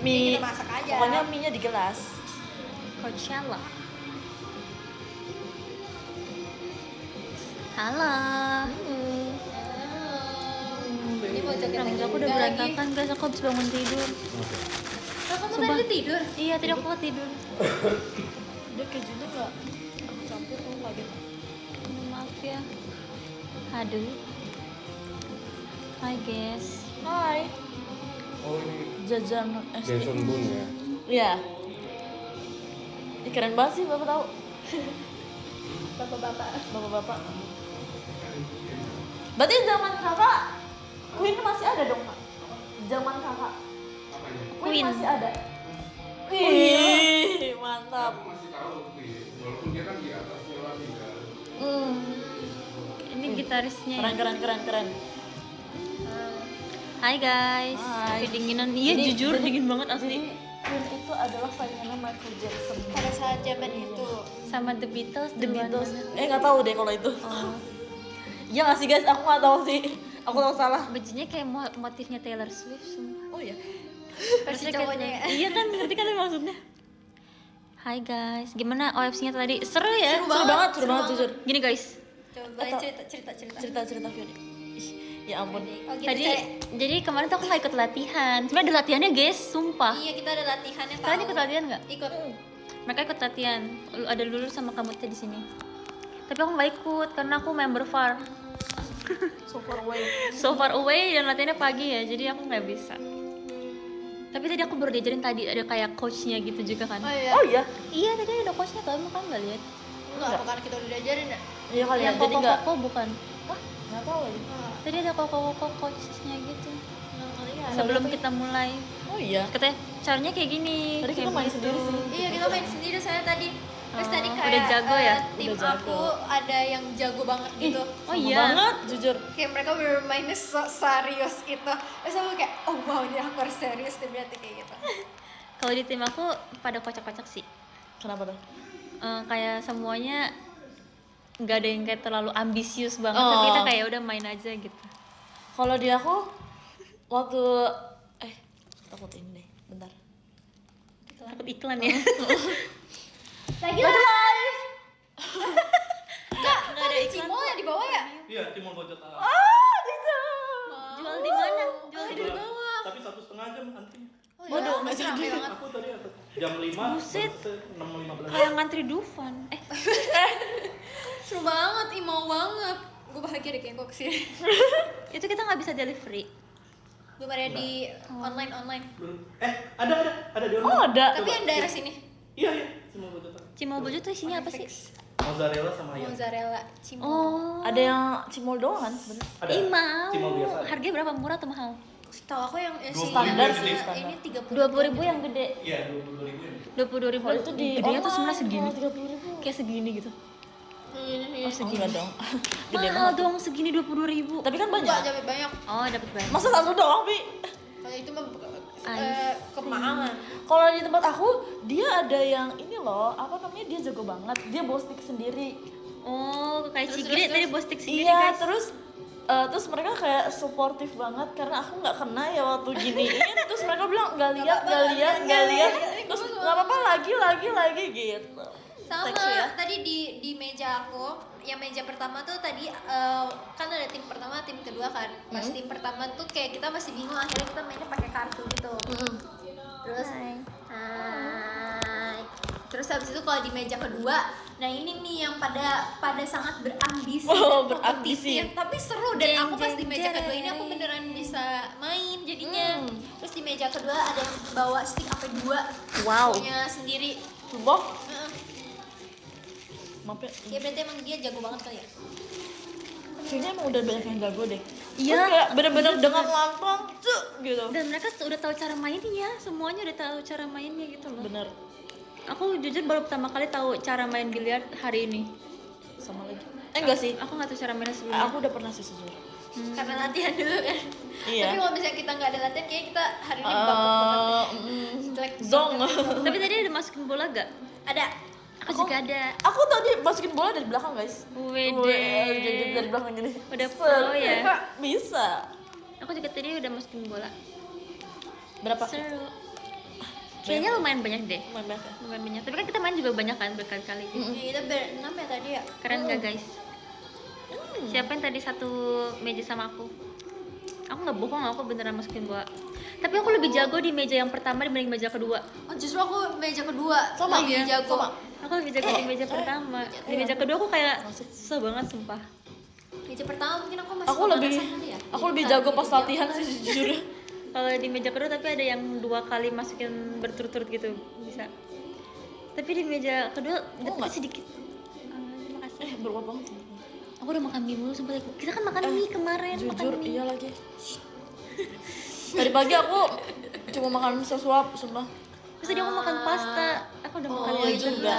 Mie kita masak aja. pokoknya mie-nya di gelas. Coachella. Halo. Ini mau joget Rambut lagi. aku udah Enggak lagi. berantakan guys, aku habis bangun tidur. Oh, kamu Sumpah. tadi tidur? Iya, tadi aku tidur. Dia kejunya nggak aku campur, aku kaget. Maaf ya. Aduh. Hai guys. Hai, Oh ini jajan SD. Benson Boone ya? Iya. Ini keren banget sih, bapak tahu. Bapak-bapak. Bapak-bapak. Berarti zaman kakak, Queen masih ada dong kak? Zaman kakak, Queen. masih ada. Wih, mantap. Aku masih tahu walaupun dia kan di atasnya lagi kan. Ini gitarisnya. Keren, Ya? keren, keren, keren. Hai guys. Hai. Kedinginan. Iya, Jadi- jujur jadi- dingin banget Jadi asli. Queen itu adalah saingannya Michael Jackson. Pada saat zaman itu. Sama The Beatles. The duluan Beatles. mana? Nggak tahu deh kalau itu. Oh. Iya nggak sih guys? Aku nggak tahu sih. Aku tahu salah. Bajunya kayak motifnya Taylor Swift semua. Oh iya. Versi Maksudnya cowoknya kayak- ya. Iya kan, ngerti kan maksudnya? Hai guys, gimana OFC-nya tadi? Seru ya? Seru Seru banget, seru seru banget banget. jujur. Gini guys, Coba Atau- cerita. Cerita Fiona. Ih, ya ampun. Oh, gitu, tadi Cek. jadi kemarin tuh aku nggak ikut latihan. Sebenarnya ada latihannya guys, sumpah. Iya, kita ada latihannya tahu. Kalian ikut latihan nggak? Ikut. Mereka ikut latihan. Ada Lulu sama kamu teh di sini. Tapi aku nggak ikut karena aku member VAR. So far away. So far away dan latihannya pagi ya, jadi aku nggak bisa. Tapi tadi aku baru diajarin tadi ada kayak coachnya gitu juga kan. Oh iya. Oh iya. Iya tadi ada coachnya, kamu kan nggak lihat? Enggak, apa karena kita udah diajarin ya? Iya kali ya. Yang Jadi nggak. koko bukan? Nggak tahu lagi. Tadi ada koko coachnya gitu. Iya. Sebelum kita mulai, Oh iya. katanya caranya kayak gini. Tadi kita kayak main begitu. sendiri sih. Iya, kita main sendiri saya tadi. Terus Oh, tadi kayak udah jago ya? tim Udah jago. aku ada yang jago banget gitu. Oh Sama iya. banget, jujur. Kayak mereka bermainnya serius gitu. Terus aku kayak, oh wow, ini aku harus serius deh berarti kayak gitu. Kalau di tim aku pada kocak-kocak sih. Kenapa tuh? Kayak semuanya nggak ada yang kayak terlalu ambisius banget. Oh. Tapi kita kayak udah main aja gitu. Kalau di aku waktu takut ini deh, bentar. Takut iklan ya. Lagi Lagi lah. live. Enggak, nggak ada ada iklan Cimol ya di bawah ya? Iya, Timon Bojot Ah, bisa. Jual di mana? Jual Ada di bawah. Tapi 1,5 jam antrinya. Oh, Waduh, ya, masih rame banget. Aku tadi jam 5, Buset. 6.15. Kayak ngantri Dufan. Seru banget, ih mau banget. Gue bahagia deh kayak gue kesini. Itu kita nggak bisa delivery. Belum ada di online. Ada di Oh online. ada. Tapi yang daerah sini. Iya, Timon Bojot. Cimol Bojo tuh isinya apa sih? Fix. Mozzarella sama ayam. Mozzarella, Cimol. Oh. Ada yang cimol doang kan sebenarnya. Ada. Ih, mau. Cimol biasa. Harganya berapa, murah atau mahal? Setahu aku yang Standar yang sih, standar. Ini 30. 20.000 yang gede. Iya, 22.000 ya. 22.000. Kalau itu di gedenya tuh sebenarnya segini. 30.000. Kayak segini gitu. Ini. Oh segini dong. Gede Mahal banget. dong segini 22.000. Tapi kan Enggak, banyak. dapat banyak. Oh, dapat banyak. Masa satu doang, Pi? Kalau itu mah I kemahalan. Kalau di tempat aku, dia ada yang ini loh, apa namanya, dia jago banget. Dia bawa stick sendiri. Oh, kayak Terus, Cigre terus, tadi terus. bos stick sendiri Iya, guys. terus mereka kayak suportif banget karena aku nggak kena ya waktu giniin. Terus mereka bilang nggak lihat. Terus nggak apa-apa lagi gitu. Sama Thanks ya. tadi di meja aku, yang meja pertama tuh tadi kan ada tim pertama, tim kedua kan. Pas tim pertama tuh kayak kita masih bingung, akhirnya kita mainnya pakai kartu gitu. Terus hai. Terus habis itu kalau di meja kedua, nah ini nih yang pada sangat berambisi Oh, dan berambisi. kompetitif. Tapi seru dan Jeng, aku pas di jeng, meja jeng. kedua ini aku beneran bisa main jadinya. Terus di meja kedua ada yang bawa stick apa 2 Wow. punya sendiri. Sumpah. Heeh. Maaf ya. Ya berarti emang dia jago banget kali ya. Kayaknya emang udah banyak yang jago deh. Iya. Terus kayak bener-bener dengan lantang, gitu. Dan mereka udah tahu cara mainnya, semuanya udah tahu cara mainnya gitu loh. Bener. Aku jujur baru pertama kali tahu cara main biliar hari ini. Sama lagi. Enggak sih. Aku nggak tahu cara mainnya sebelumnya. Aku udah pernah sih sejujur. Karena latihan dulu kan. Iya. Tapi kalau misalnya kita nggak ada latihan, kayaknya kita hari ini bapuk banget. Jelek Zong. Tapi tadi ada masukin bola gak? Ada. Aku juga ada. Aku tadi masukin bola dari belakang, guys. Wede. Wih, dari belakang gini. Udah pro ya? Bisa. Aku juga tadi udah masukin bola. Berapa? Seru. Kayaknya lumayan banyak deh. Lumayan banyak ya? Lumayan banyak. Tapi kan kita main juga banyak kan berkali-kali gitu. Ya, kita berenam ya tadi ya. Keren gak guys? Siapa yang tadi satu meja sama aku? Aku nggak bohong, aku beneran masukin bola. Tapi aku lebih jago di meja yang pertama dibanding meja kedua. Oh justru aku meja kedua Sama, lebih iya, jago. sama. Aku lebih jago di meja pertama. Di meja kedua aku kayak susah banget sumpah. Meja pertama mungkin aku masih Aku lebih pemanasan kali ya. aku lebih jago pas latihan sih jujur. Kalau di meja kedua tapi ada yang 2 kali masukin berturut-turut gitu bisa. Tapi di meja kedua dapetnya nggak? sedikit. Terima kasih. Berubah banget. Aku udah makan mie mulu sumpah. Kita kan makan mie kemarin. Jujur makan mie. iya lagi. Dari pagi aku cuma makan sesuap sumpah. Terus tadi aku makan pasta. Aku udah makan Oh mie juga.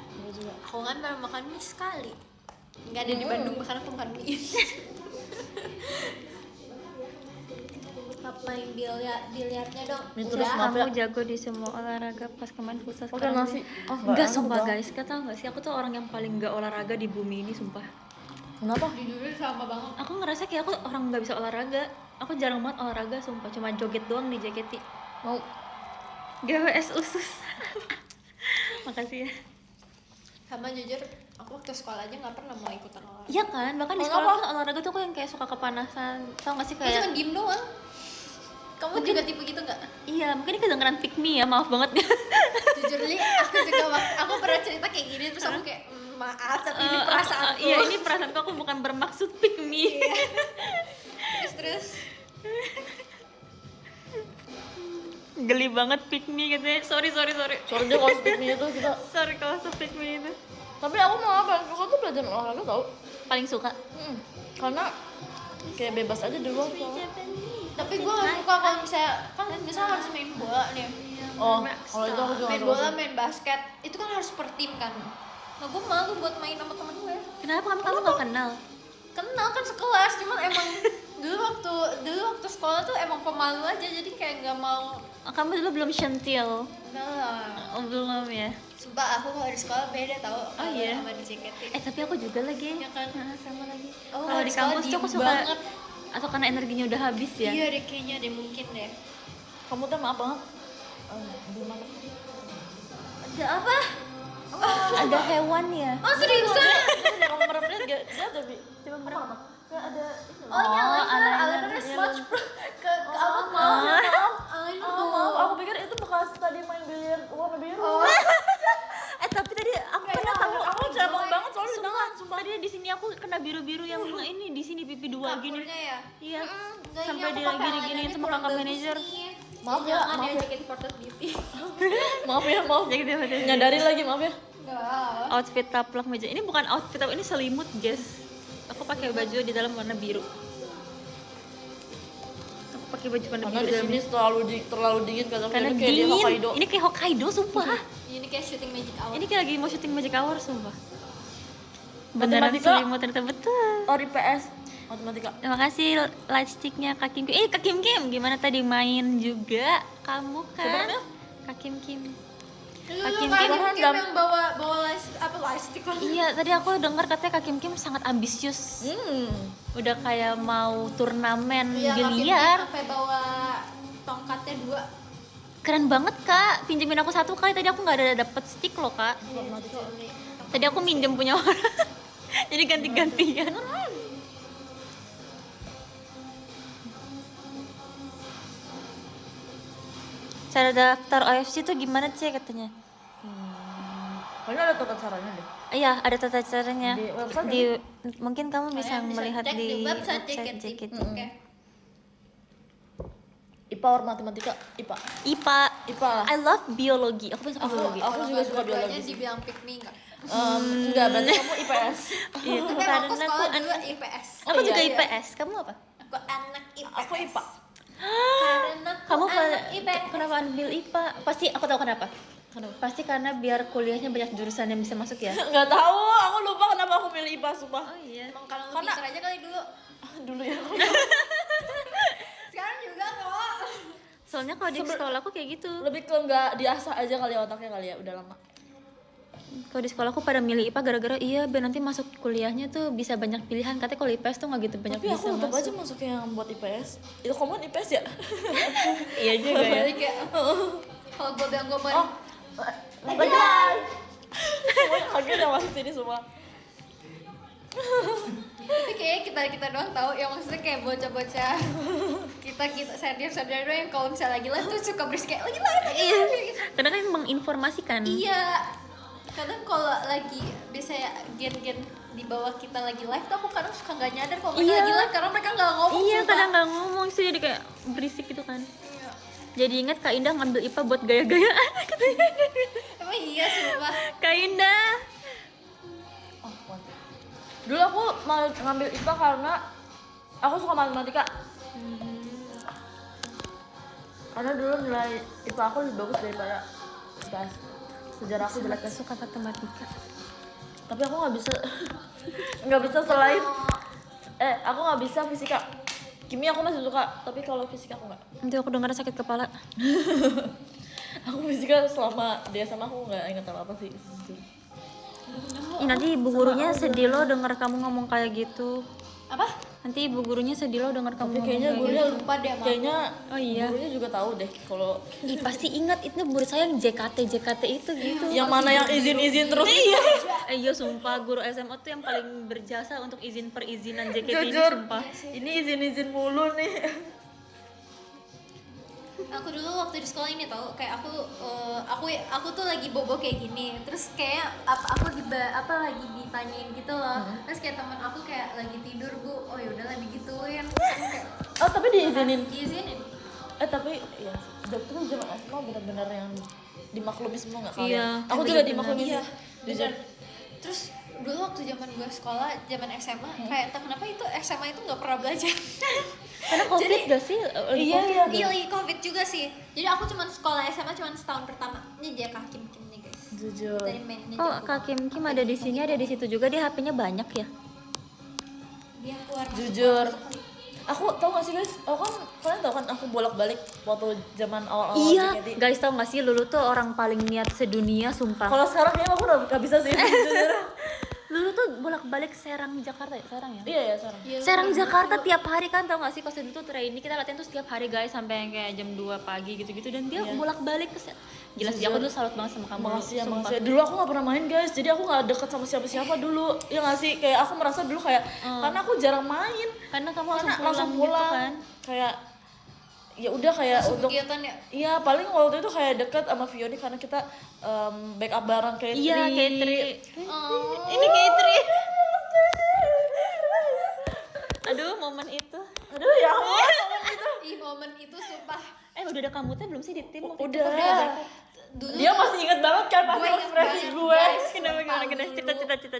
Iya juga. Aku kan baru makan mie sekali. Nggak ada di Bandung bahkan aku makan mie. Main biliarnya dong. Mie Udah. terus maaf ya. Kamu jago di semua olahraga pas kemarin futsal Oke sekarang nasi. enggak sumpah guys, kau tau gak sih aku tuh orang yang paling gak olahraga di bumi ini sumpah. Kenapa? Jujur sama banget. Aku ngerasa kayak aku orang gak bisa olahraga. Aku jarang banget olahraga sumpah, cuma joget doang di JKT. Mau GWS usus. Makasih ya. Sama jujur, aku waktu sekolah aja nggak pernah mau ikutan olahraga. Iya kan, bahkan di sekolah kan olahraga tuh aku yang kayak suka kepanasan. Tau gak sih Aku cuma kayak diem doang. Kamu juga tipe gitu nggak? iya, mungkin ini kedengeran pick me ya, maaf banget. Jujur Li, aku juga aku pernah cerita kayak gini terus aku kayak maaf tapi ini perasaanku. Iya, ini perasaanku, aku bukan bermaksud pick me. Terus Geli banget pick me katanya. Sorry. Soalnya kalau speak me itu kita. Sorry kalau pick me itu. Tapi aku mau apa? Aku tuh belajar olahraga tau. Paling suka. Karena kayak bebas aja di luar. tapi gue nggak suka kalau misalnya harus main bola nih. Oh, kalau itu aku juga Main nggak bola, suka. main basket, itu kan harus per tim kan. Nah gue malu buat main sama temen gue. Kenapa kamu gak kenal? Kenal kan sekelas, cuman emang dulu waktu sekolah tuh emang pemalu aja jadi kayak nggak mau. Oh, kamu dulu belum sentil. Nah, Oh, belum ya. sumpah aku kalau di sekolah beda tau. Oh, iya? Sama di JKT. Tapi aku juga lagi. Ya kan? Sama lagi. Oh, Kalau di sekolah kampus tuh aku diem suka banget. atau karena energinya udah habis ya. Iya deh kayaknya deh mungkin deh. Kamu tuh maaf banget. Belum makan. Ada apa? Ada hewan ya. Oh seriusan? Ada kamu merem dia ada bi. Coba berapa? Ada. Oh iya, eyeliner. eyeliner smudge ke apa Oh. mau? Eyeliner Oh, maaf, aku pikir itu bekas tadi main biliar warna biru. Tapi tadi aku kena tahu. Aku cabang banget soalnya di tangan. Sumpah tadi di sini aku kena biru-biru yang ini di sini pipi 2 gini. Kapurnya ya? Iya. Enggak, ini Sampai aku dia pakai gini-gini eyeliner itu kurang kakak bagus manajer. nih. Maaf ya, Jangan maaf ya. JKT Fortnite Beauty. Maaf. Jadi gitu. Nyadarin lagi maaf ya. Enggak. Outfit taplak meja. Ini bukan outfit, ini selimut, guys. Aku pakai baju di dalam warna biru. Aku pakai baju warna Karena biru. di sini terlalu dingin kata Karena kayak dia dingin. Hokkaido. Ini kayak Hokkaido, sumpah. Ini kayak syuting Magic Hour. Ini kayak lagi mau syuting Magic Hour, sumpah. Beneran Matematika. selimut ternyata betul. Oh, di PS matematika. Terima kasih lightsticknya Kak Kim Kim. Kak Kim Kim, gimana tadi main juga? Kamu kan? Sebenarnya? Kak Kim Kim. Lu Kak Kim kan Kim. Kim yang bawa lightstick lah. Iya, tadi aku dengar katanya Kak Kim Kim sangat ambisius. Udah kayak mau turnamen Iya, Kak Kim biliar. sampai bawa tongkatnya 2. Keren banget Kak, pinjemin aku 1 kali. Tadi aku nggak ada dapet stick loh Kak. Tadi aku minjem punya orang. Jadi ganti-gantian. Cara daftar OFC tuh gimana sih katanya? Kayaknya ada tata caranya deh. Iya, ada tata caranya. Di website Mungkin kamu bisa Kalian bisa melihat cek di website website JKT. JKT. Oke. IPA or matematika? IPA. IPA. IPA lah. I love biologi. Aku suka biologi. Aku juga suka Dua-duanya biologi. dibilang pick me enggak? Enggak, berarti kamu IPS. Iya, Tapi karena aku sekolah aku dulu IPS. aku juga iya. IPS. Kamu apa? Aku anak IPS. Aku IPA. Karena Kamu anak IPS. kenapa ambil IPA? Pasti aku tahu kenapa. Kenapa? Pasti karena biar kuliahnya banyak jurusan yang bisa masuk ya. Enggak tahu, aku lupa kenapa aku milih IPA sumpah. Oh iya. Emang kalau lu Karena- pintar aja kali dulu. Dulu ya. Sekarang juga kok. Soalnya kalau di sekolah aku kayak gitu. Lebih ke enggak diasah aja kali ya otaknya kali ya, udah lama. Kalau di sekolahku pada milih IPA gara-gara iya biar nanti masuk kuliahnya tuh bisa banyak pilihan. Katanya kalau IPS tuh nggak gitu banyak Tapi bisa aku tetap masuk. aja masuk yang buat IPS. Itu kamu kan IPS ya? Iya juga ya. Jadi kayak kalau gue bilang gue Oh, lagi guys. Semuanya kaget yang masuk sini semua. tapi kayaknya kita doang tahu yang maksudnya kayak bocah-bocah kita sadar doang yang kalau misalnya lagi live tuh suka berisik kayak lagi live Iya. Karena kan menginformasikan. iya kadang kalau lagi biasanya gen-gen di bawah kita lagi live tuh aku kadang suka nggak nyadar kalau mereka Iya. lagi live karena mereka nggak ngomong Iya, sumpah. kadang nggak ngomong sih jadi kayak berisik gitu kan. Iya. Jadi ingat Kak Indah ngambil IPA buat gaya-gayaan. Emang iya sumpah Kak Indah. Dulu aku mau ngambil IPA karena aku suka matematika. Karena dulu nilai IPA aku lebih bagus daripada IPS. Sejarah aku jelek. Suka matematika. Tapi aku nggak bisa selain aku nggak bisa fisika. Kimia aku masih suka, tapi kalau fisika aku nggak. Nanti aku dengar sakit kepala. Aku fisika selama dia sama aku nggak ingat apa sih. Ih, nanti ibu gurunya sedih loh dengar kamu ngomong kayak gitu. apa Nanti ibu gurunya sedih loh dengar kamu Tapi ngomong kayaknya kayak gurunya lupa deh sama kayaknya Oh iya. gurunya juga tahu deh kalau gitu. Ih, pasti ingat itu guru saya yang JKT itu gitu. yang mana yang izin terus. Iya. Iya sumpah guru SMA tuh yang paling berjasa untuk perizinan JKT ini Jujur. sumpah. Ini izin mulu nih. aku dulu waktu di sekolah ini tau kayak aku tuh lagi bobo kayak gini terus kayak aku lagi ditanyain gitu loh terus kayak teman aku kayak lagi tidur bu oh yaudah lah digituin kayak Oh, tapi diizinin. diizinin Tapi ya, dokter zaman SMA benar-benar yang dimaklumi semua nggak kalian? Iya, Aku juga benar-benar. dimaklumi iya sih. bener terus dulu waktu zaman gue sekolah zaman SMA kayak entah kenapa itu SMA itu nggak pernah belajar Karena Covid Jadi- gak sih? Iya, iya. iya lagi covid juga sih jadi aku cuma sekolah SMA cuma setahun pertama ini dia Kak Kim nih guys Jujur. dari mainnya Oh, Kak Kim ada di sini, ada di situ juga. Dia HP-nya banyak ya. dia keluar masuk, Jujur. keluar masuk. Aku tau gak sih guys? Kalian tau kan aku bolak-balik waktu zaman awal-awal Iya, JKT. guys tau gak sih Lulu tuh orang paling niat sedunia sumpah. Kalau sekarang kayaknya aku udah gak bisa sih. Jujur. Lulu tuh bolak-balik Serang Jakarta ya, Serang ya? Iya ya sekarang. Iya, Serang lu- Jakarta tiap hari kan tau gak sih pas dulu tuh trainee kita latihan tuh setiap hari guys sampai kayak jam 2 pagi gitu-gitu dan dia Iya. bolak-balik ke Gila sih aku tuh salut banget sama kamu. Makasih ya, sumpah. makasih ya. Dulu aku gak pernah main guys, jadi aku gak deket sama siapa-siapa dulu. Ya gak sih? Kayak aku merasa dulu kayak, karena aku jarang main. Karena kamu Karena langsung pulang gitu kan. Kayak, ya udah kayak Masuk untuk kegiatan ya iya paling waktu itu kayak deket sama Vioni karena kita backup bareng kayak Iya, Katri. oh. Ini Katri. Aduh, momen itu. aduh ya ampun. ih momen itu sumpah Udah ada kamu tuh belum sih di tim? waktu itu? Udah. dulu Dia masih inget banget kan pasti Gue inget ekspresi banget, gue. guys. Kenapa Sumpah,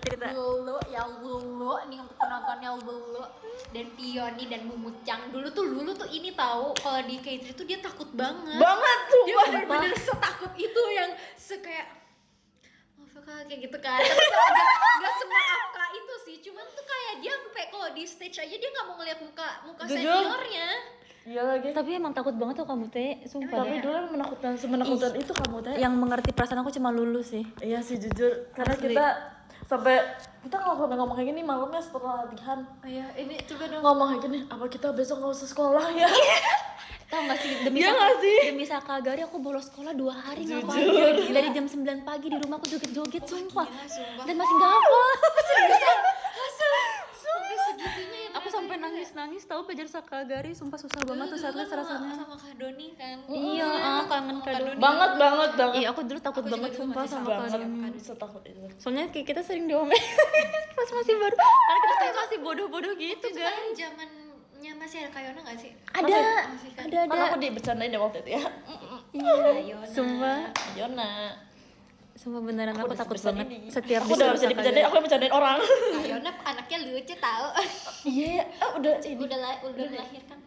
cerita. Lulu ya Lulu nih untuk penontonnya Lulu dan Pioni dan Mumucang dulu tuh ini tahu kalau di K3 tuh dia takut banget Banget dia sumpah. bener-bener setakut itu yang kayak maaf ya Kak, kayak gitu kan tapi nggak semaaf Kak itu sih cuman tuh kayak dia sampai kalau di stage aja dia nggak mau ngeliat muka Jujur. seniornya Iya lagi. Tapi emang takut banget tuh kamu teh, sumpah Tapi deh. dulu semenakutkan itu kamu teh. Yang mengerti perasaan aku cuma Lulu sih. Iya sih jujur karena Asli. kita sampai kita ngomong kayak gini malamnya setelah latihan oh ya ini coba dong ngomong kayak gini apa kita besok nggak usah sekolah ya. Tahu gak sih demi Iya nggak sih? demi Sakagari aku bolos sekolah 2 hari Jujur. ngapain? Dari jam 9 pagi di rumah aku joget-joget sumpah. gila, sumpah. Dan masih gak hafal. sampai segitunya ya Aku sampai nangis-nangis tahu belajar Sakagari sumpah susah banget tuh saatnya rasanya. sama Kak Doni kan Iya, kangen Kak Doni. banget. Iya, aku dulu takut Aku banget juga dulu sumpah masih sama Banget Kak Doni. setakut itu. Soalnya kayak kita sering diomelin pas masih baru. Karena kita kayak masih bodoh-bodoh gitu itu kan. kan zamannya masih ada Kayona nggak sih Ada, Masih kan? ada. Kan aku dibercandain ya waktu itu ya. Iya, Kayona. sumpah. Yona. Sumpah beneran aku udah takut sebesar banget ini. setiap Aku udah disuruh bisa dibercandain, Sakagari. aku yang bercandain orang. Kayona anaknya lucu tau Iya, udah ini. udah melahirkan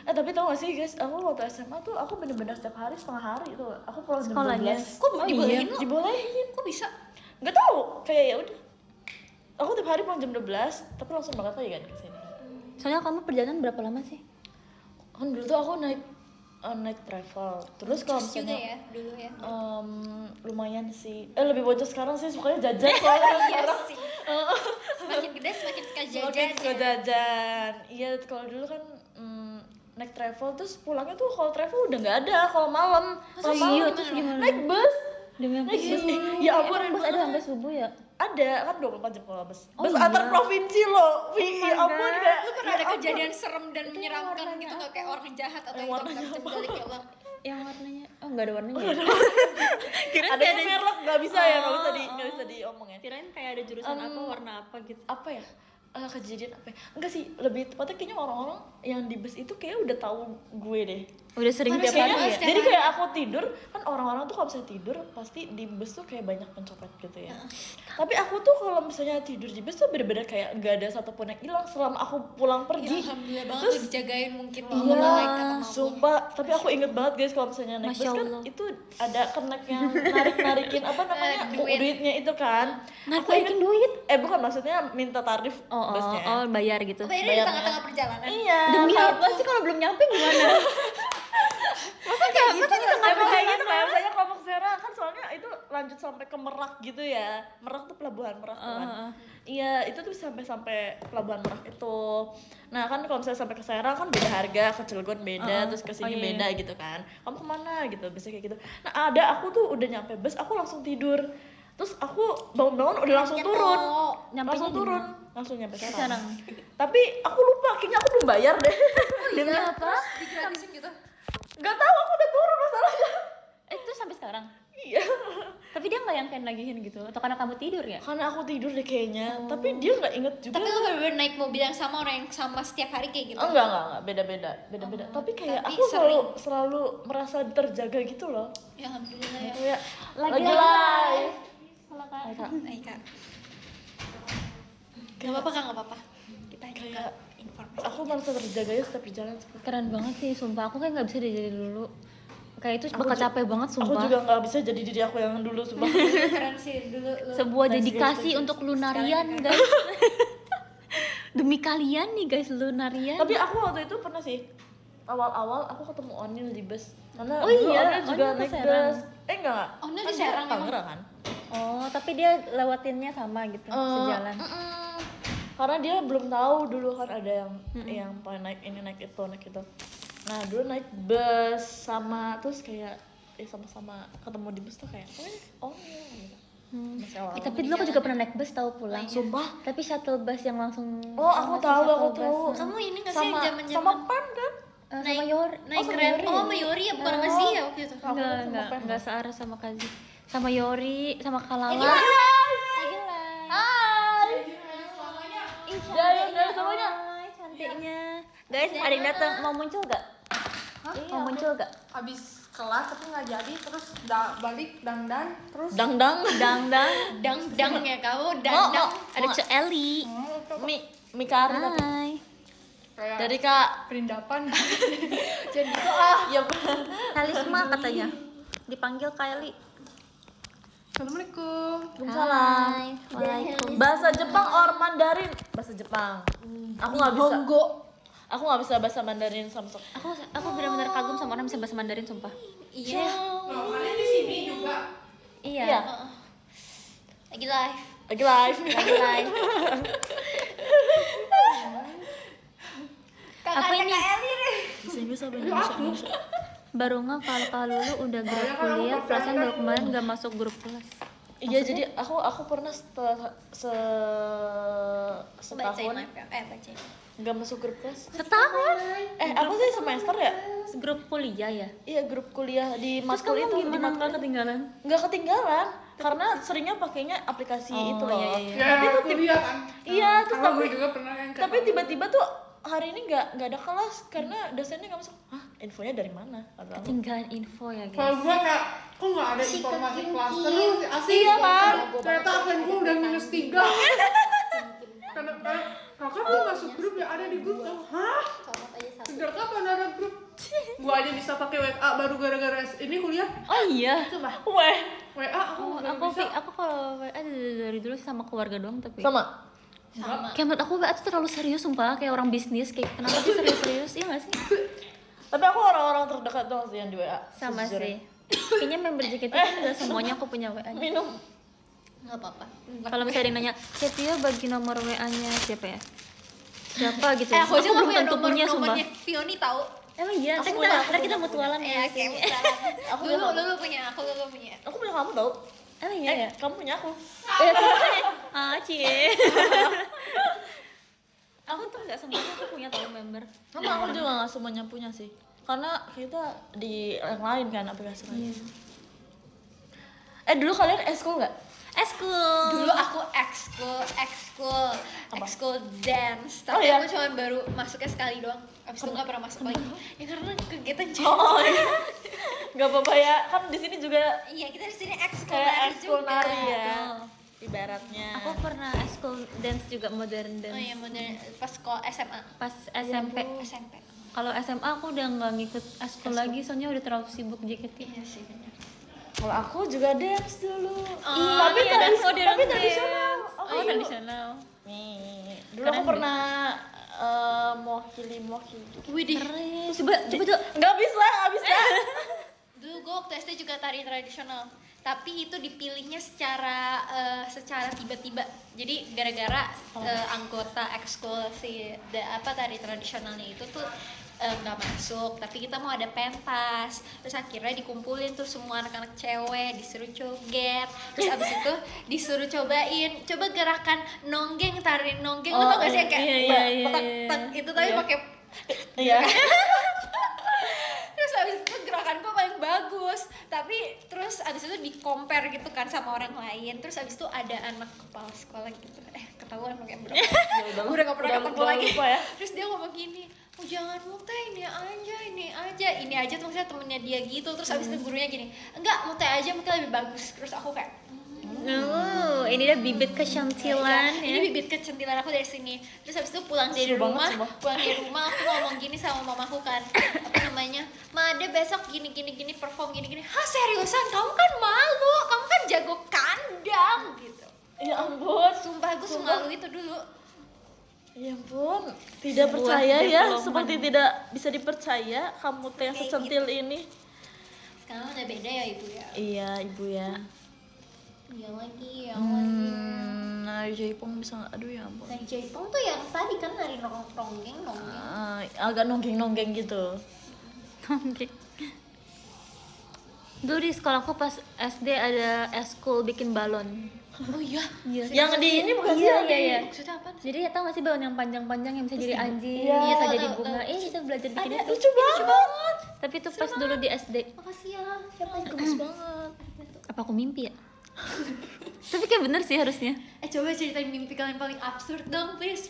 Tapi tau gak sih guys, aku waktu SMA tuh aku bener-bener setiap hari setengah hari tuh. Aku pulang jam Sekolahnya. 12. Kok dibolehin lo? Dibolehin. kok bisa Gak tau, kayak ya udah. Aku tiap hari pulang jam 12, tapi langsung berangkat lagi kan ke sini. Soalnya kamu perjalanan berapa lama sih? Kan dulu tuh aku naik naik travel. Terus kalau Terus juga misalnya ya dulu ya. lumayan sih. Lebih boncos sekarang sih, sukanya jajan soalnya sekarang. sih. Semakin gede semakin suka jajan. Semakin suka ya. jajan. Iya, kalau dulu kan naik travel terus pulangnya tuh kalau travel udah nggak ada kalau malam. Kalau malam terus gimana? naik bus. Demi apa Naik sih? bus. Ya ampun, Bus ada sampai subuh ya? ada kan 24 jam kalau bus. Oh Bus iya. antar provinsi loh. Ya ampun kayak. Lu pernah ada ya ampun. kejadian serem dan menyeramkan gitu nggak kayak orang jahat atau yang warnanya macam balik ya bang? Yang warnanya, oh nggak ada warnanya. Kirain ada merek nggak bisa ya, nggak bisa diomong ya. Kirain kayak ada jurusan apa, warna apa gitu. Apa ya? Kejadian apa ya? Enggak sih, lebih tepatnya kayaknya orang-orang yang di bus itu kayak udah tahu gue deh. Udah sering Mana tiap sih? hari Kayaknya ya? setiap Jadi hari. kayak aku tidur, kan orang-orang tuh kalau misalnya tidur pasti di bus tuh kayak banyak pencopet gitu ya. Tapi aku tuh kalau misalnya tidur di bus tuh bener-bener kayak nggak ada satupun yang hilang selama aku pulang pergi. Ya, alhamdulillah banget Terus, lu dijagain mungkin lo Iya, malaikat atau apapun. sumpah. Tapi aku inget banget guys kalau misalnya naik Masya bus kan Allah. itu ada kenek yang narik-narikin apa namanya Duit. duitnya itu kan. Narikin duit? Bukan, maksudnya minta tarif busnya. Oh, bayar gitu. Bayarnya di Bayarnya. tengah-tengah perjalanan. Iya. Demi apa sih kalau belum nyampe gimana? Masa kayak gitu? Emang kayak gitu kayak misalnya kalau mau ke Serang kan soalnya itu lanjut sampai ke Merak gitu ya. Merak tuh pelabuhan Merak tuh kan. Iya, itu tuh sampai pelabuhan Merak itu. Nah, kan kalau misalnya sampai ke Serang kan beda harga, ke Cilegon beda, terus ke sini iya. beda gitu kan. Kamu kemana gitu, biasanya kayak gitu. Nah, ada aku tuh udah nyampe bus, aku langsung tidur. Terus aku bangun-bangun udah langsung turun. Langsung turun, langsung nyampe Serang. Tapi aku lupa, kayaknya aku belum bayar deh. Demi apa? Digratisin gitu. Gak tahu aku udah turun masalahnya. Itu sampai sekarang? Iya. Tapi dia nggak yang kayak nagihin gitu? Atau karena kamu tidur ya? Karena aku tidur deh kayaknya, tapi dia nggak inget juga. Tapi lu bener-bener naik mobil yang sama orang yang sama setiap hari kayak gitu? Oh, enggak, beda-beda. Tapi kayak tapi aku selalu merasa terjaga gitu loh. Ya alhamdulillah ya. Kayak Lagi live. Halo kak. Baik kak. Gak apa-apa kak, gak apa-apa. Kita Kayak informasi. aku merasa terjaga ya setiap perjalanan. Keren banget sih, sumpah. Aku kayak nggak bisa dari dulu. Kayak itu Aku bakal ju- capek banget, Aku sumpah. juga nggak bisa jadi diri aku yang dulu sumpah. Keren sih dulu lu. Sebuah Thanks, dedikasi guys. untuk lunarian, guys. Demi kalian nih, guys, lunarian. Tapi aku waktu itu pernah sih awal-awal aku ketemu Onil di bus. Karena Oh dulu iya, Onil juga Onil ke naik Serang. bus. Enggak. Onil Kan di dia Serang emang? Tangerang kan? Oh, tapi dia lewatinnya sama gitu, sejalan. Karena dia belum tahu dulu kan ada yang pengen naik ini naik itu. Nah dulu naik bus sama terus kayak sama-sama ketemu di bus tuh kayak oh iya gitu. Masih awal. Tapi dulu aku juga pernah naik bus tahu pulang. Sumpah. Tapi shuttle bus yang langsung. Oh aku tahu. Kamu ini gak sih Sama zaman-zaman Pan kan? Sama Yor. naik sama kereta? Yori. Oh sama Yori ya, bukan sama Zia waktu itu. Aku sama Pan. Enggak searah sama Kazi. Sama Yori, sama Kalala. Jalan semuanya. Hai, cantiknya. Guys, ada yang datang. Mau muncul gak? Mau muncul gak? Abis kelas tapi nggak jadi, terus balik dandan terus Dang. Dang ya kamu, dang. Ada Cek Eli. Mikari tapi. Hai. kayak Dari Kak. perindapan. Jadi gitu Iya. Kalisma katanya. Dipanggil Kylie. Assalamualaikum. Waalaikumsalam. Waalaikumsalam. Bahasa Jepang or Mandarin? Bahasa Jepang. Aku nggak bisa. Aku nggak bisa bahasa Mandarin sama sekali. Aku benar-benar kagum sama orang bisa bahasa Mandarin, sumpah. Iya. Oh, kalian di sini juga. Iya. Iya. Lagi live. Lagi live. Lagi live. Apa ini? Bisa Inggris apa Indonesia? Baru nggak kalau lu udah grad kuliah, perasaan baru kemarin nggak masuk grup kelas. Iya, jadi aku pernah Bacain setahun live ya. Bacain. nggak masuk grup kelas. Setahun? Apa sih semester ya? Grup kuliah ya? Iya, grup kuliah di Terus matkul kamu itu. Di gimana matkul nggak ketinggalan? nggak ketinggalan karena seringnya pakainya aplikasi itu loh. iya. Ya, Tapi tuh kuliah kan. Iya, terus Kalau tapi gue juga pernah yang kayak tapi tiba-tiba tuh hari ini nggak ada kelas karena dosennya nggak masuk. Hah, infonya dari mana? Kata aku. Ketinggalan info ya kalau guys. gue kayak kok nggak ada informasi kelas terus asik. Iya, kan? Ternyata absen gue udah -3. Karena kakak tuh masuk grup ya, ada di grup tuh. Hah? Sejak kapan ada grup? Gue aja bisa pakai WA baru gara-gara ini kuliah. Oh iya. Weh, WA aku udah Aku bisa. aku kalau WA dari dulu sih sama keluarga doang tapi. sama. Kayak menurut aku WA tuh terlalu serius sumpah, kayak orang bisnis, kayak kenapa sih serius-serius? Iya gak sih? Tapi aku orang-orang orang terdekat doang sih yang di WA. Sama sejujurnya. sih. Kayaknya member JKT kan udah semuanya aku punya WA. Minum. Nggak apa-apa. Kalau misalnya ada yang nanya, Sepia bagi nomor WA-nya siapa ya? Siapa gitu. Aku aja nggak belum punya tentu punya sumpah. nomornya Fioni tahu. Emang iya, Aku ntar punya, kita, aku ntar kita punya, mutualan ya. Kayak sini. Aku punya kamu. dulu punya, aku punya. Aku punya kamu tau. Emang iya ya? Kamu punya aku. Cie. Aku tuh nggak semuanya tuh punya tahu member. Sama aku juga nggak semuanya punya sih. Karena kita di yang lain kan aplikasi lain. Dulu kalian eskul nggak? Eskul. Dulu aku ekskul dance, tapi iya? aku cuma baru masuknya sekali doang. Abis itu nggak pernah masuk lagi. Ya karena kegiatan Oh iya. Nggak apa-apa ya. Kan di sini juga Iya, kita di sini ekskul kayak nari eskul juga. nari ya. Betul. Ibaratnya. Aku pernah eskul dance juga modern Oh dance. iya, modern pas sekolah SMA. Pas SMP. SMP. Kalau SMA aku udah nggak ngikut eskul lagi, soalnya udah terlalu sibuk JKT. Iya sih benar. Kalau aku juga dance dulu. Tapi Tapi ada tradis- modern tapi dance. tradisional. Oh, Aku dulu- tradisional. Nih, dulu Keren aku deh. pernah mowakili. Widih. Coba tuh. Nggak bisa. Dulu gue waktu SD juga tari tradisional, tapi itu dipilihnya secara tiba-tiba. Jadi gara-gara anggota ekskul tari tradisionalnya itu tuh nggak masuk, tapi kita mau ada pentas, terus akhirnya dikumpulin tuh semua anak-anak cewek disuruh joget, terus abis itu disuruh coba gerakan nonggeng, tari nonggeng. Lo tau gak sih yang kayak iya, tak itu tapi Iya. pakai Iya. terus abis itu gerakan gue paling bagus, tapi terus abis itu di compare gitu kan sama orang lain, terus abis itu ada anak kepala sekolah gitu, ketahuan lo kayak berapa udah gak pernah ketemu lagi lupa ya. terus dia ngomong gini, oh jangan Mute, ini aja tuh maksudnya temennya dia gitu, terus abis itu gurunya gini, enggak Mute aja, Mute lebih bagus, terus aku kayak Ini dia bibit kecantilan ini ya. bibit kecentilan aku dari sini. Terus habis itu pulang dari Seru banget, rumah, sumpah. aku ngomong gini sama mamaku kan, apa namanya, Ma ada besok gini perform gini. Hah seriusan? Kamu kan malu, kamu kan jago kandang gitu. Ya ampun. Sumpah gue semalu itu dulu. Ya ampun, tidak Sebuah percaya ya, development. seperti tidak bisa dipercaya kamu teh yang Kayak secentil ini. Sekarang udah beda ya ibu ya. Iya, ibu ya. Iya lagi. Nari jaipong bisa nggak? Aduh ya ampun. Nari jaipong tuh yang tadi kan nari ronggeng. Agak nonggeng gitu. Oke. Dulu di sekolahku pas SD ada eskul bikin balon. Oh iya. Yang di ini bukan sih? Iya, iya. Maksudnya apa? Jadi tau gak sih balon yang panjang-panjang yang bisa jadi anjing, Iya, bisa tahu, jadi tahu, bunga. tahu. Kita belajar bikin Ada itu. lucu banget. Tapi itu pas dulu di SD. Makasih ya. Siapa yang Gemes banget. Apa aku mimpi ya? Tapi kayak bener sih harusnya. Coba ceritain mimpi kalian paling absurd dong, please.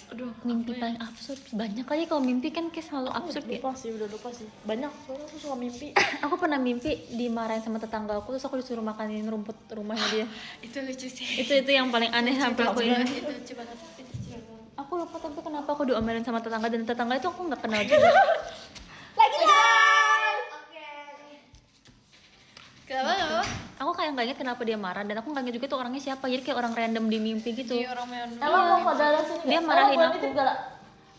Aduh, Mimpi paling absurd banyak kali, kalau mimpi kan kayak selalu absurd ya. udah lupa sih. Banyak, soalnya aku suka mimpi. Aku pernah mimpi dimarahin sama tetangga aku, terus aku disuruh makanin rumput rumahnya dia. Itu lucu sih. Itu yang paling aneh sampai aku ingat. Itu lucu banget. Aku lupa tapi kenapa aku diomelin sama tetangga, dan tetangga itu aku nggak kenal juga. Lagi live. Oke. Kenapa? Aku kayak nggak ingat kenapa dia marah, dan aku nggak ingat juga tuh orangnya siapa. Jadi kayak orang random di mimpi gitu. Jadi orang yang Emang mau kode ada sini Dia nggak? marahin boleh aku. nitip nggak, La?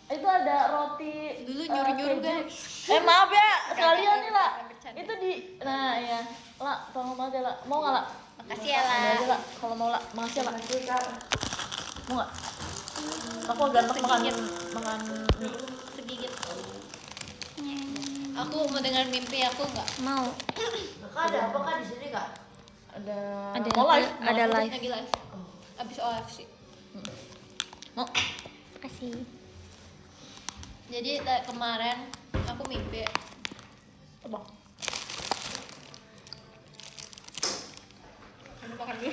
Itu ada roti Dulu nyuruh-nyuruh, keju. guys. Maaf ya, sekalian nih lah. bercanda. Itu di, nah ya, La, tolong banget ya La. Mau nggak La? Makasih ya, La. Ada aja La, kalau mau La, makasih ya La. Mau nggak? Aku agak enak makan mie. Sedikit. Aku mau dengar mimpi aku nggak? Mau. Ada apakah di sini kak? Ada Ada mau live, ada live. Lagi live. Abis OFC. Mau. Makasih. Jadi kemarin aku mimpi. Apa? Aku makan dulu.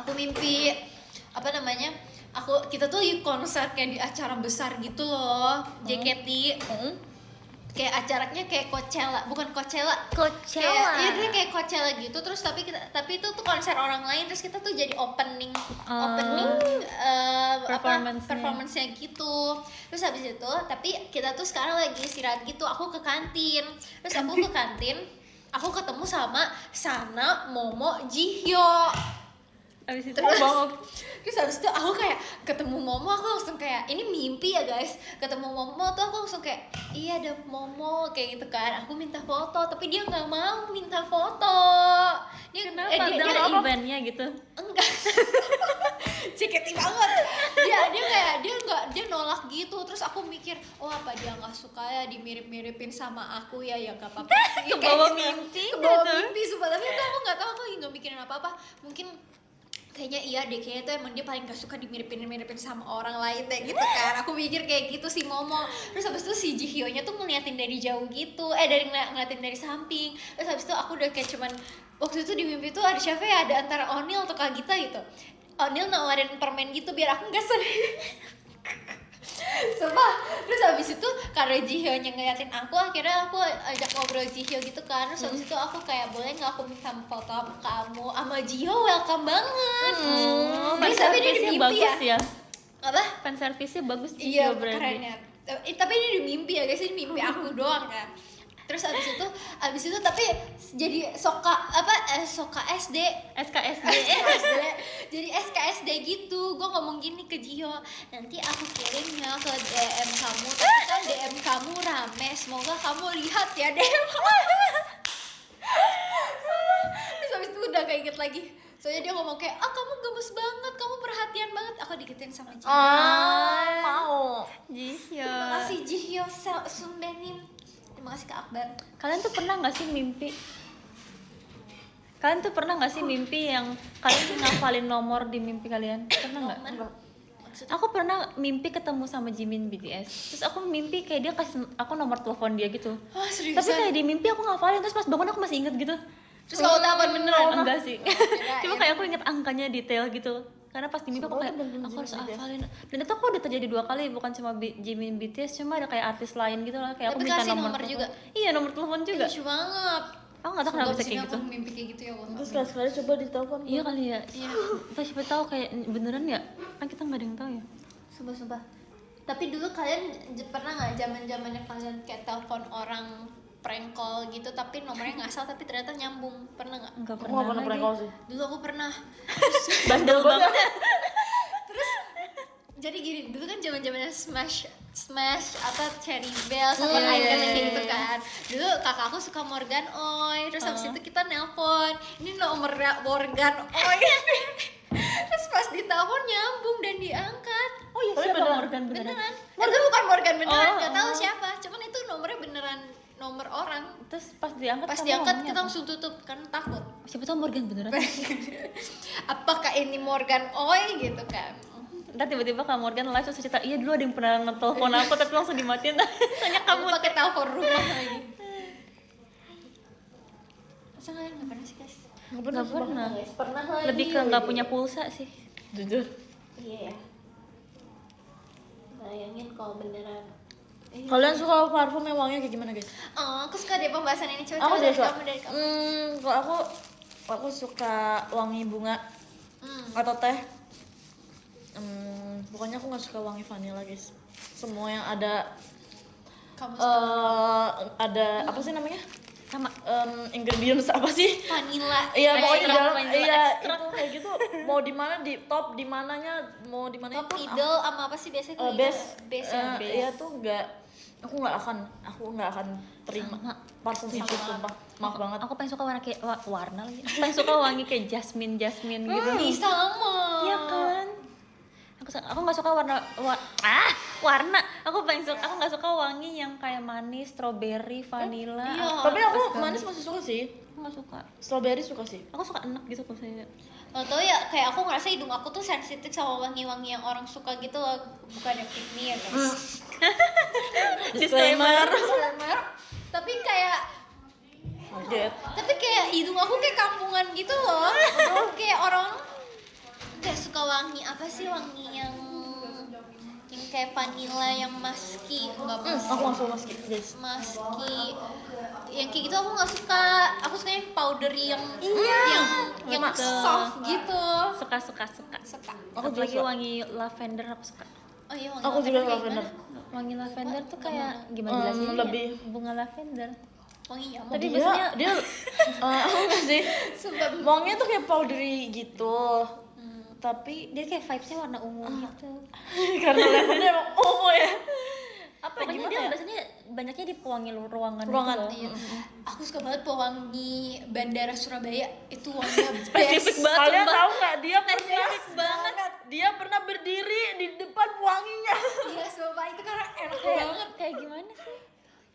Aku mimpi apa namanya? Kita tuh konser kayak di acara besar gitu loh, JKT. Kayak acaranya kayak Coachella, bukan Coachella. Coachella. Iya, dia kayak Coachella gitu. Terus tapi itu tuh konser orang lain, terus kita tuh jadi opening performance-nya gitu. Terus habis itu, tapi kita tuh sekarang lagi istirahat gitu. Aku ke kantin. Terus aku ke kantin, aku ketemu sama Sana, Momo, Jihyo. Abis itu Terus habis itu aku kayak ketemu Momo, aku langsung kayak ini mimpi ya guys. Ketemu Momo tuh aku langsung kayak iya ada Momo kayak gitu kan. Aku minta foto tapi dia nggak mau minta foto. Dia kenapa? dia Ada eventnya gitu? enggak. Ciketi banget. Dia nolak gitu. Terus aku mikir, oh apa dia nggak suka ya dimirip-miripin sama aku ya nggak apa-apa sih. Kebawa Kayak gitu. mimpi Kebawa gitu. mimpi sumpah. Tapi itu aku nggak tahu, aku lagi nggak mikirin apa-apa. Mungkin kayaknya iya deh, kayaknya tuh emang dia paling gak suka dimiripin sama orang lain deh gitu kan. Aku mikir kayak gitu si Momo. Terus habis itu si Jihyo-nya tuh ngeliatin dari jauh gitu, dari ngeliatin dari samping. Terus habis itu aku udah kayak cuman waktu itu di mimpi tuh ada siapa ya, ada antara Onil atau Kak Gita gitu. Onil nawarin permen gitu biar aku gak sedih. Sumpah. Terus habis itu karena Jihyo-nya ngeliatin aku, akhirnya aku ajak ngobrol Jihyo gitu kan. Terus habis itu aku kayak boleh nggak aku minta foto sama kamu sama Jihyo, welcome banget. Terus tapi dia di mimpi bagus ya. Apa? Fan service-nya bagus sih. Iya berarti. keren ya. Tapi ini di mimpi ya guys, ini mimpi aku doang kan. Terus abis itu tapi jadi soka SD SKSD. jadi SKSD gitu. Gue ngomong gini ke Jihyo, nanti aku kirimnya ke DM kamu, tapi kan DM kamu rame, semoga kamu lihat ya DM. Terus abis itu udah gak inget lagi. Soalnya dia ngomong kayak, kamu gemes banget, kamu perhatian banget. Aku digituin sama Jihyo. Mau. Jihyo. Terima kasih Jihyo Sunbenim. Terima kasih Kak Akbar. Kalian tuh pernah nggak sih mimpi? Kalian tuh pernah nggak sih mimpi yang kalian tuh ngafalin nomor di mimpi kalian? Pernah nggak? Aku pernah mimpi ketemu sama Jimin BTS. Terus aku mimpi kayak dia kasih aku nomor telepon dia gitu. Seriusan? Tapi kayak di mimpi aku ngafalin, terus pas bangun aku masih inget gitu. Terus kalau telepon beneran? Enggak sih. Cuma kayak aku inget angkanya detail gitu. Karena pas di mimpi aku kayak aku harus hafalin. Dan itu aku udah terjadi 2 kali, bukan cuma Jimin BTS, cuma ada kayak artis lain gitu lah. Kayak Tapi aku minta kasih nomor nomor telepon. juga? Iya, nomor telepon juga. Lucu banget. Aku nggak tahu kenapa bisa kayak gitu. Aku mimpi kayak gitu ya Allah. Terus sekali-sekali coba ditelepon. Iya kali ya. Iya. Tapi siapa tahu kayak beneran ya? Kan kita nggak ada yang tahu ya. Sumpah. Tapi dulu kalian pernah nggak zamannya kalian kayak telepon orang prank call gitu tapi nomornya ngasal tapi ternyata nyambung, pernah nggak? Enggak Aku pernah. nggak pernah prank call sih. Dulu aku pernah. Bandel banget. Jadi gini, dulu kan zamannya Smash apa Cherry Bell sama Icon kayak gitu kan. Dulu kakak aku suka Morgan Oy, terus habis itu kita nelpon, ini nomor Morgan Oy. Terus pas ditelepon nyambung dan diangkat. Oh iya, Tapi siapa beneran. Morgan beneran? Beneran. Itu bukan Morgan beneran, Oh, nggak tahu siapa. Cuman itu nomornya beneran nomor orang. Terus pas diangkat Pas kamu diangkat ngomongnya kita apa? langsung tutup kan takut. Siapa tahu Morgan beneran. Apakah ini Morgan Oy gitu kan? Ntar tiba-tiba Kak Morgan live terus cerita, iya dulu ada yang pernah nge-telepon aku tapi langsung dimatiin. Soalnya Kamu kamu pakai telepon rumah lagi. Masa kalian nggak pernah sih guys? nggak pernah. Pernah lagi. Lebih ke nggak punya pulsa sih. Jujur. Iya ya. Bayangin kalau beneran. Kalian suka parfum yang wanginya kayak gimana, guys? Oh, aku suka deh pembahasan ini. Coba Aku dari juga kamu, dari kamu. Kalau aku suka wangi bunga atau teh. Pokoknya aku nggak suka wangi vanilla, guys. Semua yang ada Kamu ada apa sih namanya? Sama Ingredients apa sih? vanilla. Iya, pokoknya di Extract, dalam vanilla iya extract. itu kayak gitu. Mau di mana, di top, di mananya, mau di mana Top itu middle sama apa sih biasanya? base. Base ya. base. Iya tuh aku nggak akan terima parfum itu, sumpah. Maaf banget. Aku pengen suka warna kayak warna lagi. Aku pengen suka wangi kayak jasmine gitu. Ih, sama. Iya kan? Aku nggak suka warna. Aku nggak suka wangi yang kayak manis, strawberry, vanilla. Iya. Tapi aku Pas manis masih suka sih. Aku nggak suka. Strawberry suka sih. Aku suka enak gitu kalau saya. Lo tau ya, kayak aku ngerasa hidung aku tuh sensitif sama wangi-wangi yang orang suka gitu loh. Bukannya pick me ya guys. Disclaimer. Tapi kayak Kaget. tapi kayak hidung aku kayak kampungan gitu loh. Kayak orang kayak suka wangi apa sih, wangi yang kayak vanilla yang musky, enggak Aku langsung masuk guys. musky yang kayak gitu aku nggak suka. Aku suka yang powdery yang yang soft gitu. Suka. Suka. Aku Apalagi juga suka. wangi lavender aku suka. Oh iya, wangi Aku juga kayak lavender. gimana? Wangi lavender tuh kayak gimana jelasinnya? lebih bunga lavender. Wangi nyamuk. Tapi dia biasanya aku nggak sih. Sumpah. Wanginya tuh kayak powdery gitu. Tapi Dia kayak vibes-nya warna ungu gitu. karena levelnya emang ungu ya. Apa Pokoknya gimana dia ya? biasanya banyaknya di pewangi ruangan Ruangan, gitu loh. Iya. Aku suka banget pewangi Bandara Surabaya. Itu wanginya Spesifik best. banget. Kalian sumpah. tahu nggak dia pernah Spesifik banget. Dia pernah berdiri di depan pewanginya. Iya, sumpah itu karena enak Kayak banget. kayak gimana sih?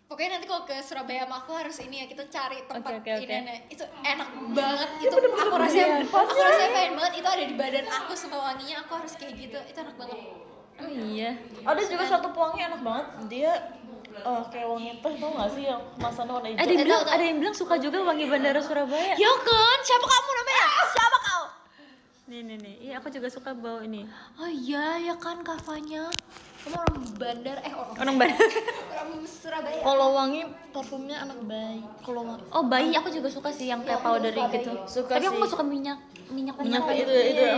Pokoknya nanti kalau ke Surabaya sama aku harus ini ya, kita cari tempat Oke, oke. ini. Itu enak banget. Itu aku rasanya pengen banget itu ada di badan aku semua wanginya. Aku harus kayak gitu. Itu enak banget. Oh iya. Ada juga satu pewangi enak banget. Dia kayak wangi teh, tau gak sih yang kemasannya warna hijau? Ada yang bilang suka juga wangi Bandara Surabaya. Ya kan? Siapa kamu namanya? Siapa kau? Nih. Iya, aku juga suka bau ini. Oh iya, ya kan Kavanya. Kamu orang bandar, Orang Bandara. orang Surabaya. Kalau wangi parfumnya anak bayi. Kalau wangi Oh, bayi aku juga suka sih yang kayak powdery gitu. Suka Tapi aku sih. nggak suka minyak minyak gitu. itu. Iya.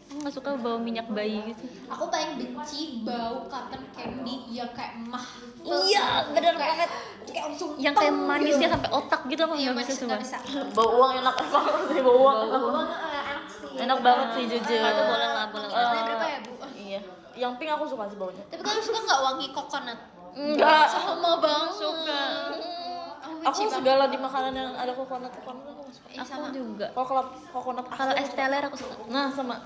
Aku nggak suka bau minyak bayi gitu. Aku paling benci bau cotton candy yang kayak mah. Iya, bener banget. Kayak langsung Yang kayak manisnya sampai otak gitu aku Iya, nggak bisa manis sumpah. nggak bisa. bau uang enak banget sih bau uang. Enak sih. Enak banget sih jujur. Itu boleh lah. Harganya berapa ya, Bu? Iya. Yang pink aku suka sih baunya. Tapi kalian suka nggak wangi coconut? Enggak. Sama banget. Suka. Aku segala di makanan yang ada coconut aku suka. Iya, Aku sama. juga. Kalau coconut Kalau es teler aku suka. Nah sama.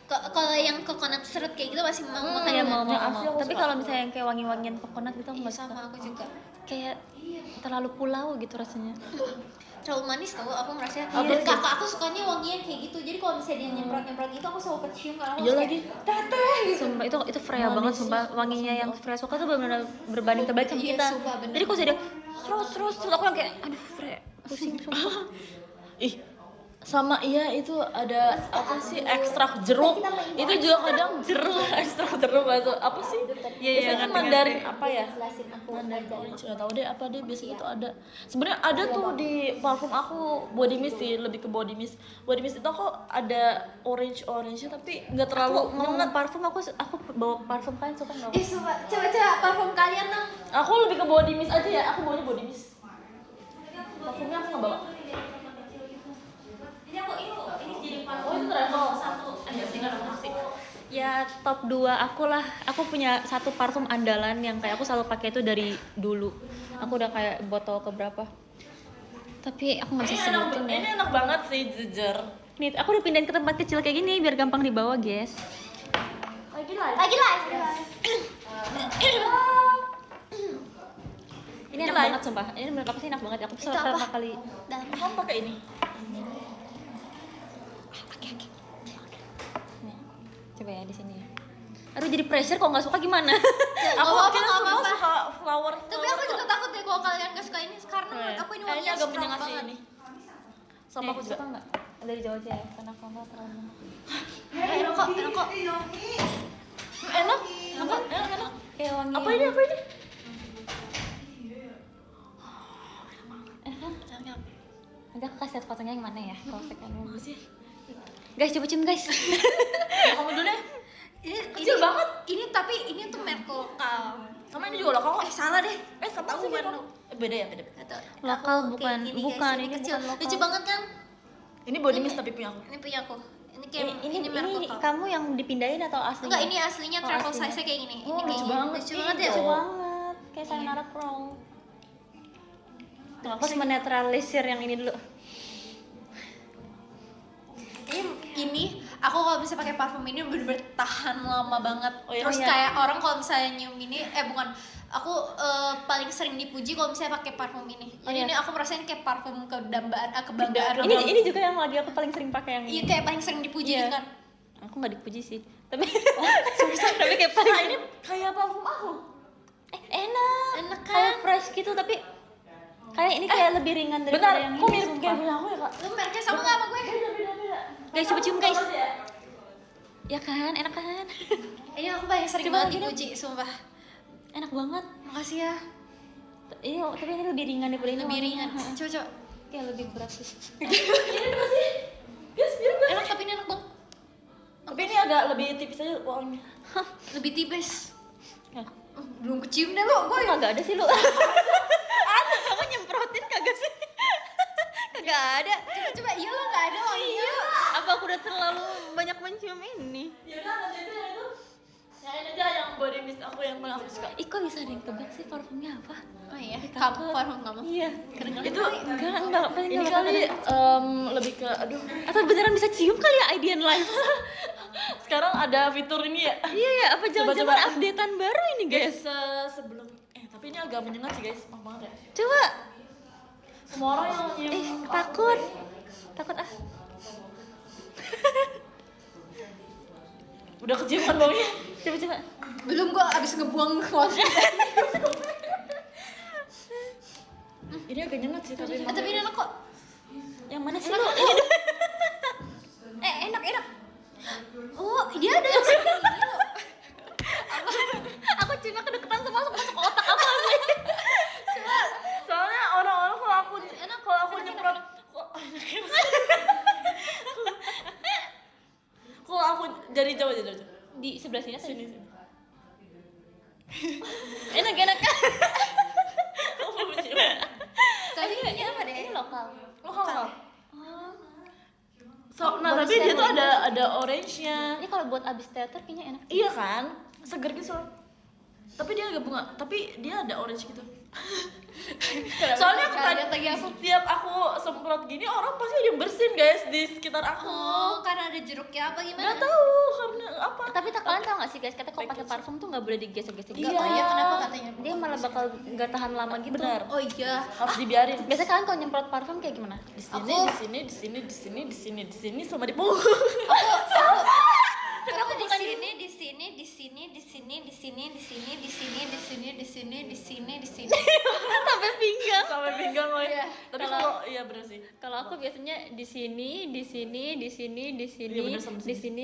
Kalau yang coconut serut kayak gitu masih mau makan Iya nggak? mau. asli aku Tapi suka. kalau misalnya yang kayak wangi-wangian coconut gitu aku Iya, nggak suka. sama aku juga. Kayak terlalu pulau gitu rasanya. Terlalu manis tau, aku merasa. Apa Dan sih? kakak aku sukanya wangian kayak gitu. Jadi kalau misalnya dia nyemprot gitu aku selalu kecium karena aku Iya suka lagi. Sumpah itu Freya banget sumpah. Wanginya yang Freya suka tuh benar-benar berbanding terbalik sama Iya, kita. sumpah, bener. Jadi kalau saya terus aku yang kayak aduh Freya pusing sumpah. Ih, sama iya itu ada apa sih ekstrak jeruk. Itu juga kadang jeruk ekstrak jeruk itu apa sih? Iya, Biasanya ngerti, Mandarin ngerti. apa ya? Jelasin aku Mandarin aja. orange nggak tahu deh apa deh biasanya itu ada. Sebenarnya ada tuh di parfum aku body mist sih lebih ke body mist. Body mist itu aku ada orange tapi nggak terlalu Aku mau parfum aku bawa parfum kalian suka nggak? Ih, coba parfum kalian dong. Aku lebih ke body mist aja ya. Aku bawanya body mist. Parfumnya aku nggak bawa. Ini jadi Oh itu travel. Ya top 2 aku lah. Aku punya satu parfum andalan yang kayak aku selalu pakai itu dari dulu. Aku udah kayak botol keberapa. Tapi aku nggak bisa sebutin ya. Ini enak banget sih jujur. Nih, aku udah pindahin ke tempat kecil kayak gini biar gampang dibawa, guys. Lagi live. Ini enak banget sumpah. Ini menurut aku sih enak banget. Aku Itu pertama apa? kali. Kamu pakai ini? Nih, coba ya di sini ya. Aduh jadi pressure kok nggak suka gimana? Aku apa-apa, kira nggak semua apa-apa. suka flower. Tapi aku juga takut deh kalau kalian gak suka ini karena menurut aku ini wanginya agak strong menyengat sih banget. ini. Sama Nih, aku juga. suka nggak? Dari jauh aja ya, karena aku nggak terlalu. Enak kok. Enak. Enak. Kayak wangi. Apa ini? Nanti aku kasih lihat fotonya yang mana ya? Kalau kamu sih. Guys, coba cium guys. Ya, kamu dulu deh. Kecil banget. Ini tapi ini tuh merek lokal. Sama ini juga lokal kok. Salah deh. Sama sih Tahuan kan. lu. Beda ya, beda. Lokal Aku bukan, kayak gini, bukan guys, ini kecil. bukan lokal. Lucu banget kan? Ini body mist tapi punya aku. Ini punya aku. Ini kayak Ini merek lokal. kamu yang dipindahin atau aslinya? Enggak, ini aslinya Oh, travel aslinya. size-nya kayak gini. Oh, Ini kayak lucu gini. banget. Lucu banget ya. Lucu banget. Kayak Sayonara Pro. Tuh, aku harus menetralisir yang ini dulu. Ini aku kalau bisa pakai parfum ini bener-bener tahan lama banget. Oh, iya. Terus Iya. kayak orang kalau misalnya nyium ini, bukan, aku paling sering dipuji kalau misalnya pakai parfum ini. Jadi iya. ini aku merasain kayak parfum kebanggaan aku. Ini juga yang lagi aku paling sering pakai yang Iya ini. kayak paling sering dipuji Iya. gitu kan. Aku nggak dipuji sih. Tapi tapi kayak paling Nah, ini kayak parfum aku. enak. Enak Kayak kan? fresh gitu tapi kayak ini kayak lebih ringan daripada Bentar, yang kok ini mirip sumpah. kayak punya aku ya, Kak? Lu mereknya sama nggak sama gue? Guys, coba cium guys. Sama sih ya? Ya kan, enak kan? Ini aku paling sering Coba banget gini. dipuji, sumpah. Enak banget. Makasih ya. Ini tapi ini lebih ringan daripada ini. Lebih wanginya. ringan. Coba. Kayak lebih berat sih. Guys, biar gak? Enak tapi ini enak banget. Tapi ini agak lebih tipis aja wanginya. Lebih tipis. Ya. Belum kecium deh lo, gue. Kok kagak ada sih lu? Ada, kamu nyemprotin kagak sih? Kagak ada. Coba iya lo nggak ada wanginya. Apa? aku udah terlalu banyak mencium ini? Ya kan ada itu yang itu. Yang ini aja yang body mist aku yang paling aku suka. Ih, kok bisa ada yang tebak sih parfumnya apa? Oh iya, Takut. parfum kamu. Iya. Itu Enggak, paling ini enggak kali bakal lebih ke aduh. atau beneran bisa cium kali ya Idean Life? Sekarang ada fitur ini ya. Iya ya, apa jangan-jangan Coba. updatean baru ini guys? Sebelum tapi ini agak menyengat sih guys, maaf banget ya. Coba. Semua orang yang nyium Takut ah. udah kecium kan baunya. Coba. Belum, gua abis ngebuang wangi. Ini agak nyengat sih tapi Tapi ini enak kok. Yang mana sih lu? Enak. Oh, dia ada yang seperti ini loh. Aku ciumnya kedeketan sama masuk ke otak apa sih? soalnya orang-orang kalau aku nyemprot kok kalau aku jadi coba. Di sebelah sini atau Sini. enak. Tapi ini apa deh? Ini lokal. Lokal. Nah tapi dia tuh ada orange-nya. Ini kalau buat abis teater kayaknya enak. Iya kan? Seger gitu. Tapi dia agak bunga, tapi dia ada orange gitu. Soalnya setiap aku semprot gini orang pasti ada yang bersin guys di sekitar aku. Oh, karena ada jeruknya apa gimana? Nggak tahu karena apa. Tapi kalian tau gak sih guys, kata kalau pakai parfum tuh nggak boleh digesek-gesek. Iya. Oh iya, kenapa katanya? Dia malah bakal nggak tahan lama gitu. Benar. Oh iya. Harus dibiarin. Biasanya kalian kalau nyemprot parfum kayak gimana? Di sini sama di punggung. Tapi aku bukan di sini. Sampai pinggang. Sampai pinggang loh ya. Iya. Tapi Kalau- kalau iya benar sih. Kalau aku biasanya di sini, Iya, bener, sama di sini.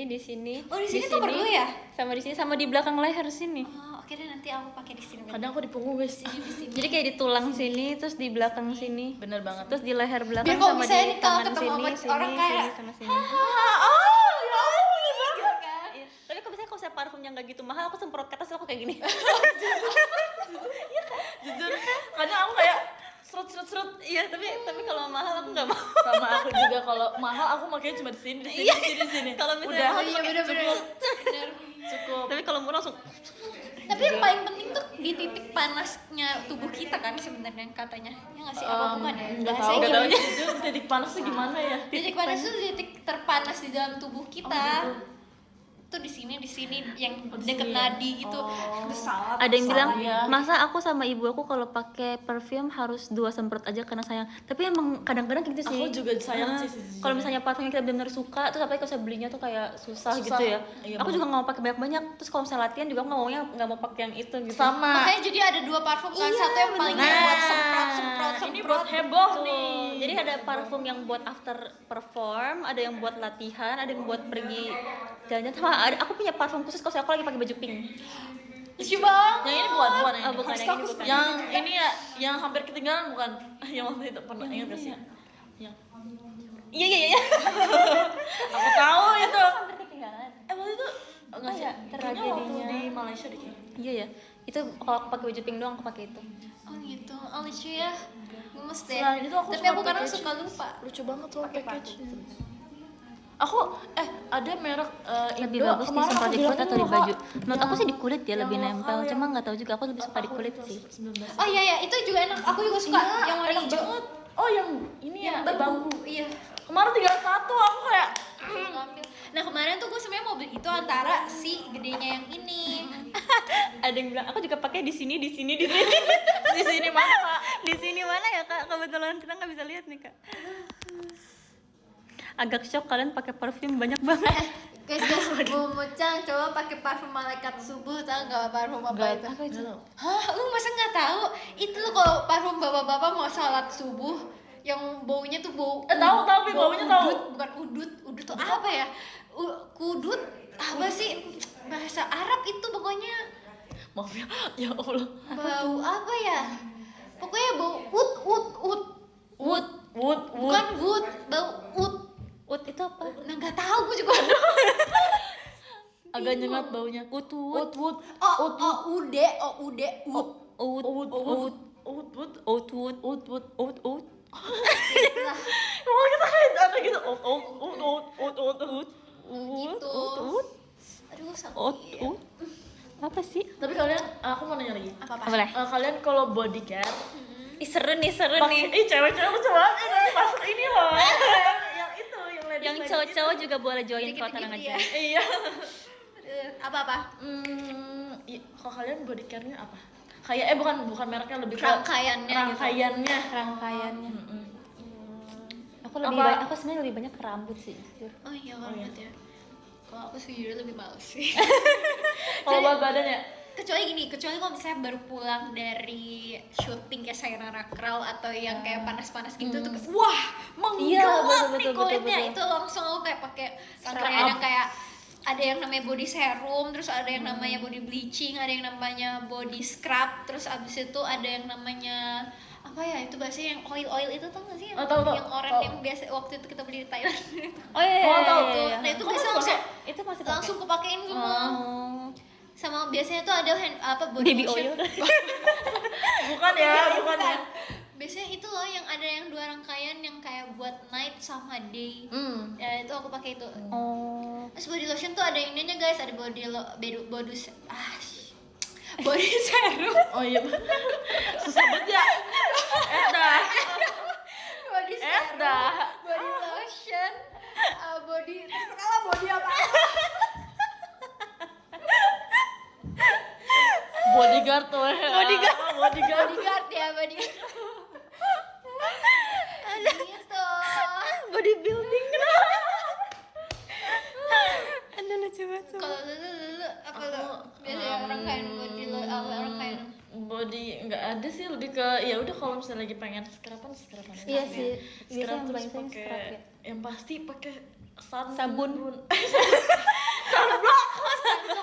Oh, di sini tuh perlu ya? Sama di sini, sama di belakang leher sini. Oh, oke deh, nanti aku pakai di sini. Kadang aku di punggung guys. Jadi kayak di tulang sini, terus di belakang sini, Bener banget. terus di leher belakang Biar kalau sama misalnya di nih kalau tangan ketemu sini, sama orang kayak, sama sini. Gitu kan? Iya. Tapi kalau misalnya kalau saya parfumnya nggak gitu mahal, aku semprot ke atas aku kayak gini. Jujur, kadang aku kayak serut. Iya, tapi kalau mahal aku nggak mau. Sama aku juga kalau mahal aku makanya cuma di sini. Kalau misalnya udah aku Iya, bener-bener. cukup. Tapi kalau murah langsung. Tapi yang paling penting tuh di titik panasnya tubuh kita kan sebenarnya katanya. Ya nggak sih? Apa bukan ya? Nggak tahu. Bahasanya Nggak tahu gimana? jujur titik panasnya gimana ya? Titik panas itu titik terpanas di dalam tubuh kita. Tuh di sini yang deket sini. nadi gitu. Aduh, salah. Ada yang bilang, ya. masa aku sama ibu aku kalau pakai parfum harus 2 semprot aja karena sayang. Tapi emang kadang-kadang gitu sih. Aku juga sayang sih. Kalau misalnya parfum yang kita benar-benar suka, terus apalagi kalau saya belinya tuh kayak susah gitu ya. Iya, Aku juga nggak mau pakai banyak-banyak. Terus kalau misalnya latihan juga aku nggak mau pakai yang itu gitu. sama. Makanya jadi ada 2 parfum kan, satu yang paling bener. buat semprot. Ini buat heboh Tuh. nih. Jadi ada parfum yang buat after perform, ada yang buat latihan, ada yang buat pergi jalan-jalan. Sama aku punya parfum khusus kalau aku lagi pakai baju pink. Lucu banget. Yang ini bukan yang Oh, ini. bukan yang ini, bukan. Yang ini ya, yang hampir ketinggalan bukan? Yang waktu itu pernah ingat gak sih? Yang Iya. aku tahu itu. Hampir ketinggalan. Waktu itu enggak sih? ya, Kayaknya waktu tragedinya. di Malaysia deh kayaknya. Iya ya. Itu kalau aku pakai baju pink doang aku pakai itu. Oh gitu. Oh lucu ya. Gemes deh. Selain itu aku Tapi suka aku kadang package. suka lupa. Lucu banget soal package. Aku ada merek Lebih Indo, bagus di kemarin semprot aku di bilang kulit atau itu di baju? lokal. Menurut aku sih di kulit ya, yang lebih lokal nempel. yang Cuma nggak tahu juga, aku lebih suka di kulit sih. 19. Oh iya, itu juga enak. Aku juga suka yang warna Enak hijau. banget. Oh yang ini Yang ya bambu. bambu. Iya. Kemarin tinggal satu aku kayak Ngambil. Nah kemarin tuh gue sebenarnya mau beli itu antara si gedenya yang ini. Ada yang bilang aku juga pakai di sini. di sini mana Kak? Di sini mana ya kak? Kebetulan kita nggak bisa lihat nih kak. Agak shock kalian pakai parfum banyak banget. Guys, Bu Mucang coba pakai parfum malaikat subuh, tahu nggak parfum apa itu? Apa itu? Hah, lu masa nggak tahu? Itu lo kalau parfum bapak-bapak mau sholat subuh, yang baunya tuh bau. Tahu tapi baunya tahu. Udut, bukan udut tuh apa ya? Kudut apa sih? Bahasa Arab itu pokoknya Maaf ya Allah. bau apa ya? Pokoknya bau Wood. bukan wood, bau ud. Ut itu apa? Nah nggak tahu gue juga. Agak nyengat baunya. Wood. Ude, ud. Wood. Wood. Oat. Itulah Kalau kita kayak ada gitu, gitu. Aduh sakit. Apa sih? Tapi kalian, aku mau nanya lagi. Apa-apa? Boleh. Kalian kalau body care, Ih seru nih. cewek-cewek lucu banget, nanti masuk ini loh. yang itu, yang ladies Yang ladies cowok-cowok juga boleh join Dikit-dikit kok, tenang ya. aja. Iya. Apa-apa? Kalau kalian body care-nya apa? Kayak bukan mereknya, lebih ke Rangkaiannya gitu. rangkaiannya. Aku sebenarnya lebih banyak ke rambut sih, jujur. Oh iya rambut ya. Kalau aku sejujurnya lebih males sih. Kalau buat badan ya, kecuali kalau misalnya baru pulang dari syuting kayak Sayonara Crawl atau yang kayak panas-panas gitu tuh wah Iya, menggelap betul, nih kulitnya. betul. Itu langsung aku kayak pakai rangkaian yang kayak ada yang namanya body serum, terus ada yang namanya body bleaching, ada yang namanya body scrub, terus abis itu ada yang namanya apa ya, itu bahasanya yang oil itu tau gak sih yang, tahu. yang oranye yang biasa waktu itu kita beli di Thailand. Oh iya. Oh, tahu iya, tuh. iya. Nah itu Kamu biasa masih langsung Itu masih pakai. langsung kepakein semua. Oh. Sama biasanya tuh ada body Baby lotion. oil. bukan ya. Biasanya itu loh yang ada yang 2 rangkaian yang kayak buat night sama day. Ya itu aku pakai itu. Oh. Terus body lotion tuh ada ininya guys, ada body serum. Oh iya, susah banget ya. Dah. Body serum, body lotion, body terserah body apa. Bodyguard tuh. Bodyguard. Bodyguard ya, bodyguard. Gitu. Bodybuilding. Anda lucu banget. Kalau lu apa lu? Biasanya rangkaian body lo, rangkaian Body nggak ada sih, lebih ke ya udah kalau misalnya lagi pengen scruban aja. Iya sih. Biasanya Scrub yang terus paling sering pakai scrub ya. yang pasti pakai sabun. sunblock.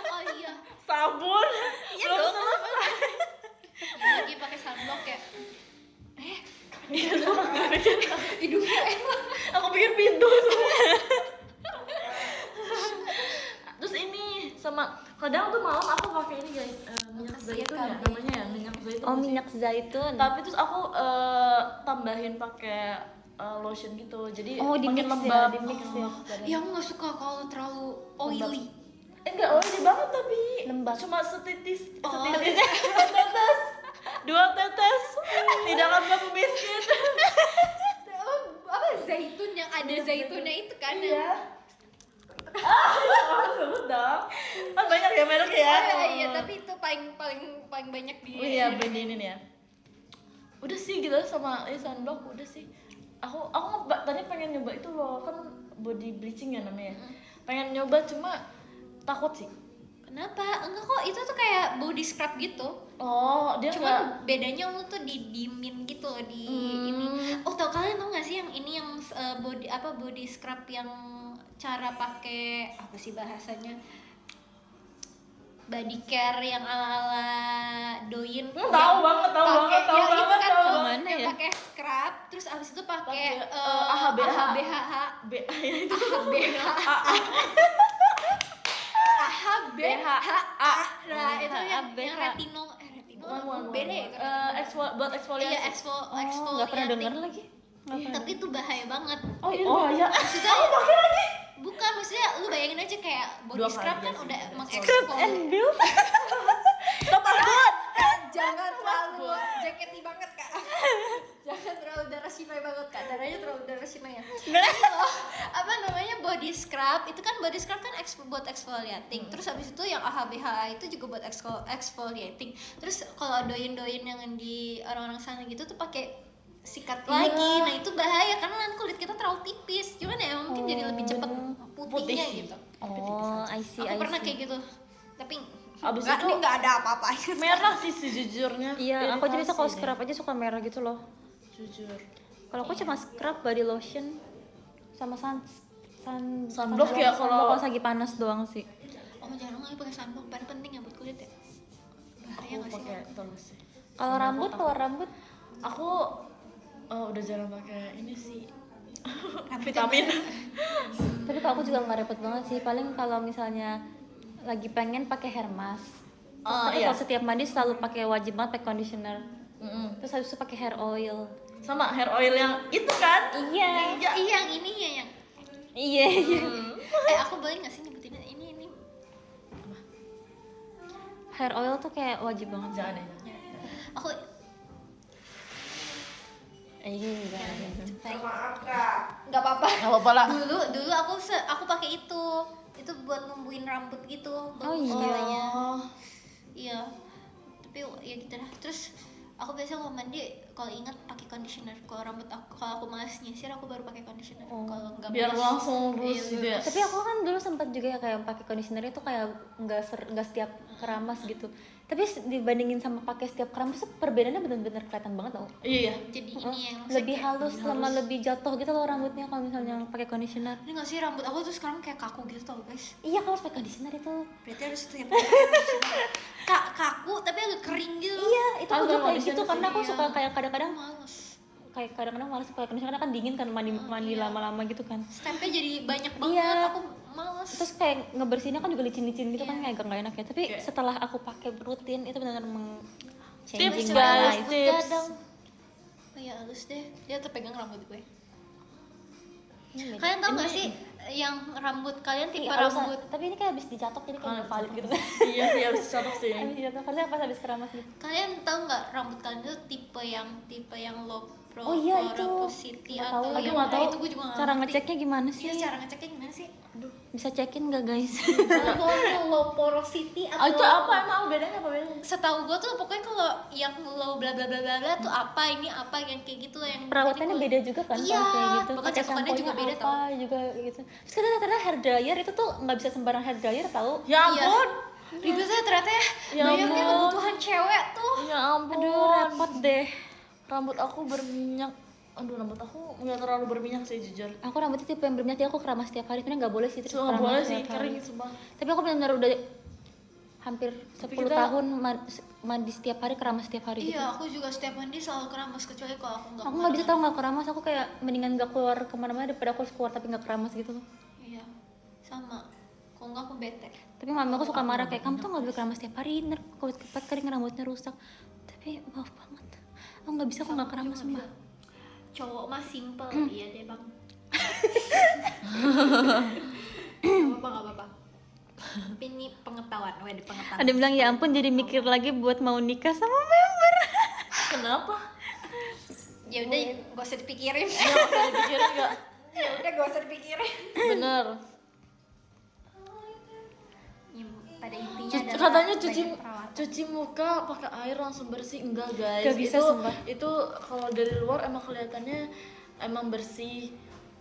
Oh iya. Sabun. Iya Belum dong. selesai. Lagi pakai sunblock ya. Iya, aku pikir Hidungnya emang. aku pikir pintu semua. Terus ini sama kadang tuh malam aku pakai ini guys, minyak zaitun ya namanya ya, minyak zaitun. Oh, minyak zaitun. Tapi terus aku tambahin pakai lotion gitu, jadi Oh, di makin mix lembab. ya, di mix ya. Ya aku nggak suka kalau terlalu oily. Enggak oily banget tapi Lembab. cuma setitis, Oh. setitis, setetes, 2 tetes, tidak lembab miskin. Apa zaitun yang ada zaitunnya itu kan? Sebut dong, kan banyak ya merek ya. Oh iya, tapi itu paling banyak di. Oh iya, brand ini nih ya. Udah sih gitu sama sunblock udah sih. Aku tadi pengen nyoba itu loh, kan body bleaching ya namanya. Pengen nyoba cuma takut sih. Kenapa? Enggak kok, itu tuh kayak body scrub gitu. Oh, dia nggak. Cuman bedanya lu tuh didimin gitu loh di ini. Oh, kalian tau gak sih yang ini yang body scrub yang cara pakai apa sih bahasanya? Body care yang ala-ala doin. Tahu banget. Mana yang ya? pakai scrub, terus abis itu pakai AHBH. AHBH. Ya itu. AHBH. Nah, itu yang AHBH. retinol beda ya kan? Buat eksfoliasi. Iya, Oh, exfoliating. nggak pernah denger lagi. Tapi itu bahaya banget. Oh iya. Maksudnya bukan, maksudnya lu bayangin aja kayak body 2 kali scrub kan aja udah sih, mengekspos. build. Jangan terlalu jaketi banget kak. Jangan terlalu darah banget kak. Darahnya terlalu darah ya. Apa namanya body scrub? Itu kan body scrub kan buat exfoliating. Terus habis itu yang AHBH itu juga buat exfoliating. Terus kalau doin-doin yang di orang-orang sana gitu tuh pakai sikat lagi. Nah itu bahaya karena nanti kulit kita terlalu tipis. Cuman ya mungkin jadi lebih cepat putihnya Putih. gitu. Oh, I see. Aku pernah kayak gitu. Tapi Abis nggak, itu ini nggak ada apa-apa. merah sih sejujurnya. Iya, aku juga Iritasi kalau deh, scrub aja suka merah gitu loh. jujur. Kalau aku cuma scrub, body lotion, sama Sunblock ya kalau- pas lagi panas doang sih. Oh jarang lagi pakai sunblock, padahal penting ya buat kulit ya. Bahaya Aku nggak sih? pakai terus sih. Kalau rambut, Aku udah jarang pakai ini sih. Rambut Vitamin. tapi kalau aku juga nggak repot banget sih. Paling kalau misalnya lagi pengen pakai hair mask. Tapi Iya. kalau setiap mandi selalu pakai, wajib banget pakai conditioner. Mm-mm. Terus habis itu pakai hair oil. Sama hair oil yang itu kan? Iya. Yang ini ya yang. Iya. Aku boleh nggak sih nyebutin ini? Hair oil tuh kayak wajib banget. Jangan ya. Aku Iya. nggak apa-apa. Enggak apa-apa lah. Dulu aku pakai itu buat numbuhin rambut gitu. Oh Bagus iya. katanya. Iya. Tapi ya gitu lah. Terus aku biasa kalau mandi kalau ingat pakai conditioner. Kalau aku malas nyisir aku baru pakai conditioner. Kalau nggak Biar malas, langsung lurus iya, gitu ya. Tapi aku kan dulu sempat juga ya kayak pakai conditioner itu kayak nggak setiap keramas gitu. Tapi dibandingin sama pakai setiap keramas tuh perbedaannya benar-benar kelihatan banget tau. Iya. Jadi ini yang Lebih halus sama lebih jatuh gitu loh rambutnya kalau misalnya pakai conditioner. ini nggak sih rambut aku tuh sekarang kayak kaku gitu tau guys. Iya kalau pakai conditioner itu. Berarti harus tiap conditioner. Kaku tapi agak kering gitu. Iya, itu aku Kalau juga kayak conditioner gitu karena aku iya. suka kayak kadang-kadang Males. kayak kadang-kadang malas pakai conditioner karena kan dingin kan mandi lama-lama gitu kan. Stepnya jadi banyak banget. Iya. Aku males. Terus kayak ngebersihinnya kan juga licin-licin gitu kan kayak agak nggak enak ya. Tapi Oke. setelah aku pakai rutin itu benar-benar Tips changing my guys, life. tips. Oh ya halus deh. Dia terpegang rambut gue. Ini beda. Kalian tau gak sih yang rambut kalian tipe Iya, halusan. rambut? Tapi ini kayak habis dicatok jadi kayak nggak valid gitu. Iya sih harus cocok sih. Habis dicatok karena pas habis keramas gitu. Kalian tau nggak rambut kalian itu tipe yang low Oh iya, itu. porosity Nggak atau tahu. yang Aku nggak tahu. itu gue juga nggak Cara ngerti. ngeceknya gimana Iya, sih? cara ngeceknya gimana sih? Bisa cekin nggak guys? Kalau low porosity atau Itu apa emang bedanya apa bedanya? Setahu gue tuh pokoknya kalau yang low bla bla bla bla bla tuh apa ini apa yang kayak gitu loh yang Perawatannya pokoknya beda juga kan Iya, kalau kayak gitu. bahkan Pakai cakupannya juga sampo-nya beda apa juga gitu. Terus kadang-kadang hair dryer itu tuh nggak bisa sembarang hair dryer tahu. Ya Iya. ampun. ribetnya ternyata ya. Ya Banyaknya ampun. kebutuhan cewek tuh. Ya ampun. Aduh repot deh. Rambut aku berminyak. Aduh rambut aku nggak terlalu berminyak sih jujur. Aku rambutnya tipe yang berminyak, jadi aku keramas tiap hari. Sebenarnya nggak boleh sih terus Nggak keramas boleh sih tiap hari. kering sumpah. Tapi aku benar-benar udah hampir 10 kita- tahun mandi setiap hari, keramas setiap hari gitu. Iya, aku juga setiap mandi selalu keramas kecuali kalau aku nggak. Aku nggak bisa tahu nggak keramas, aku kayak mendingan nggak keluar kemana-mana daripada aku harus keluar tapi nggak keramas gitu loh. Iya, sama. Kalau nggak aku bete. Tapi mama aku suka marah kayak kamu tuh nggak boleh keramas tiap hari, ntar kalau cepat kering rambutnya rusak. Tapi maaf banget, aku nggak bisa, aku nggak keramas sumpah. Cowok mah simple, iya deh bang. Gak apa-apa. Tapi ini pengetahuan, di pengetahuan. Ada yang bilang ya ampun jadi mikir lagi buat mau nikah sama member. Kenapa? Ya udah, gak usah dipikirin. Ya nggak usah dipikirin nggak. Ya udah, gak usah dipikirin. Bener. Ya, pada intinya adalah Katanya cuci banyak perawatan. cuci muka pakai air langsung bersih, enggak guys. Nggak bisa, itu sumpah. itu kalau dari luar emang kelihatannya emang bersih.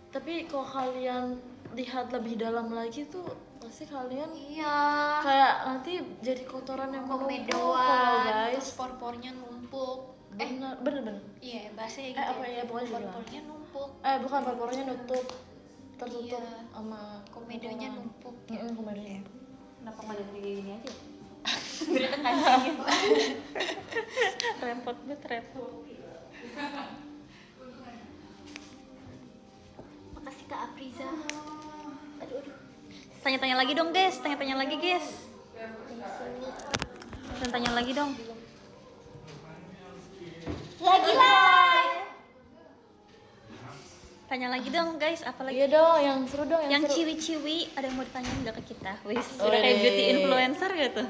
Tapi kalau kalian lihat lebih dalam lagi tuh pasti kalian Iya. kayak nanti jadi kotoran yang menumpuk Komedoan, guys. terus por-pornya numpuk. Bener bener. Iya, bahasanya gitu. Apa ya, pokoknya gitu. por-pornya numpuk. Bukan paru-parunya tertutup Iya. sama Komedonya numpuk. komedonya. Kenapa nggak dari kayak gini aja? Repot banget, repot. Makasih Kak Afriza. Tanya-tanya lagi dong guys, tanya-tanya lagi guys. Dan tanya lagi dong. Lagi live. Tanya lagi dong guys, apa lagi? Iya dong, yang seru dong, Yang seru. ciwi-ciwi ada yang mau ditanyain nggak ke kita? Wis, Oh, udah kayak iya. beauty influencer gitu.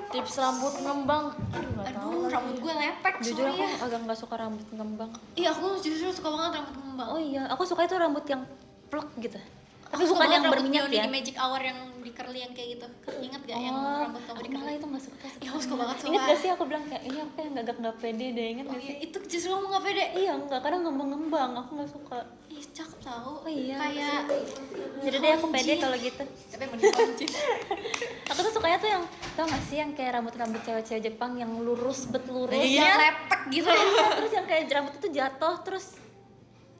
Tips rambut ngembang. Aduh, nggak tahu. Aduh, rambut gue lepek. Jujur sorry aku ya. agak nggak suka rambut ngembang. Iya, aku justru suka banget rambut ngembang. Oh iya, aku suka itu rambut yang plek gitu. Tapi Aku suka bukan yang banget berminyak rambut ya. Di Magic Hour yang di curly yang kayak gitu. Ingat gak yang Oh, rambut kamu di aku malah curly? itu nggak suka. Ya, aku suka banget Ingat sumpah. gak sih aku bilang kayak ini aku kayak nggak pede deh, ingat Oh gak iya, sih? itu justru kamu gak pede. Iya enggak, kadang ngembang-ngembang, aku nggak suka. Ih, cakep tau. Oh iya. Kayak Jadi deh aku pede kalau gitu. tapi mending kunci. Aku tuh sukanya tuh yang tau gak sih yang kayak rambut-rambut cewek-cewek Jepang yang lurus lurus. Iya, lepek gitu. Terus yang kayak rambut itu jatuh terus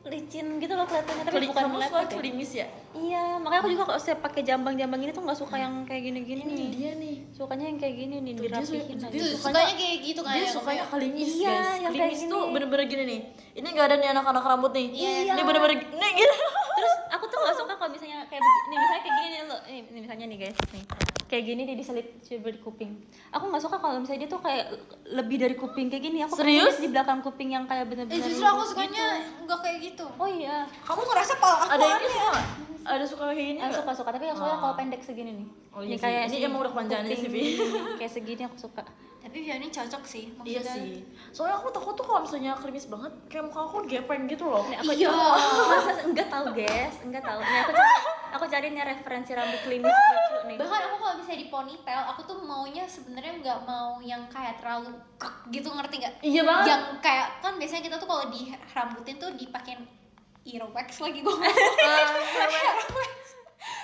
licin gitu loh kelihatannya tapi bukan kamu suka melepek ya. klimis ya? Iya, makanya aku juga kalau saya pakai jambang-jambang ini tuh nggak suka yang kayak gini-gini Ini nih. dia nih. Sukanya yang kayak gini nih, Tuh, dia dirapihin su- aja. dia Tuh, sukanya- sukanya kayak gitu kan Dia ya, sukanya klimis Iya, guys. yang kayak Klimis gini. tuh bener-bener gini nih. Ini nggak ada nih anak-anak rambut nih. Iya. Ini bener-bener nih gitu. Terus aku tuh nggak suka kalau misalnya kayak begini, nih misalnya kayak gini nih lo, ini misalnya nih guys, nih kayak gini dia diselip coba di kuping. Aku nggak suka kalau misalnya dia tuh kayak lebih dari kuping kayak gini. Aku Serius? pengen di belakang kuping yang kayak bener-bener Justru aku sukanya nggak kayak gitu. oh iya Kamu ngerasa pala aku Ada yang suka nggak? Ada suka kayak gini aku nggak? suka tapi aku suka kalau pendek segini nih. Oh iya sih. kayak Ini si emang udah kepanjangannya sih, Vi. kuping kayak segini aku suka. Tapi Vianney cocok sih. Iya Maksudnya, sih. Soalnya aku takut tuh kalau misalnya klimis banget, kayak muka aku gepeng gitu loh. Iya. Masa enggak tahu guys, enggak tahu. Nih aku cari nih referensi rambut klimis lucu nih. Bahkan aku kalau bisa di ponytail, aku tuh maunya sebenarnya nggak mau yang kayak terlalu kek gitu, ngerti nggak? Iya banget. Yang kayak kan biasanya kita tuh kalau di rambutin tuh dipakein earwax lagi gue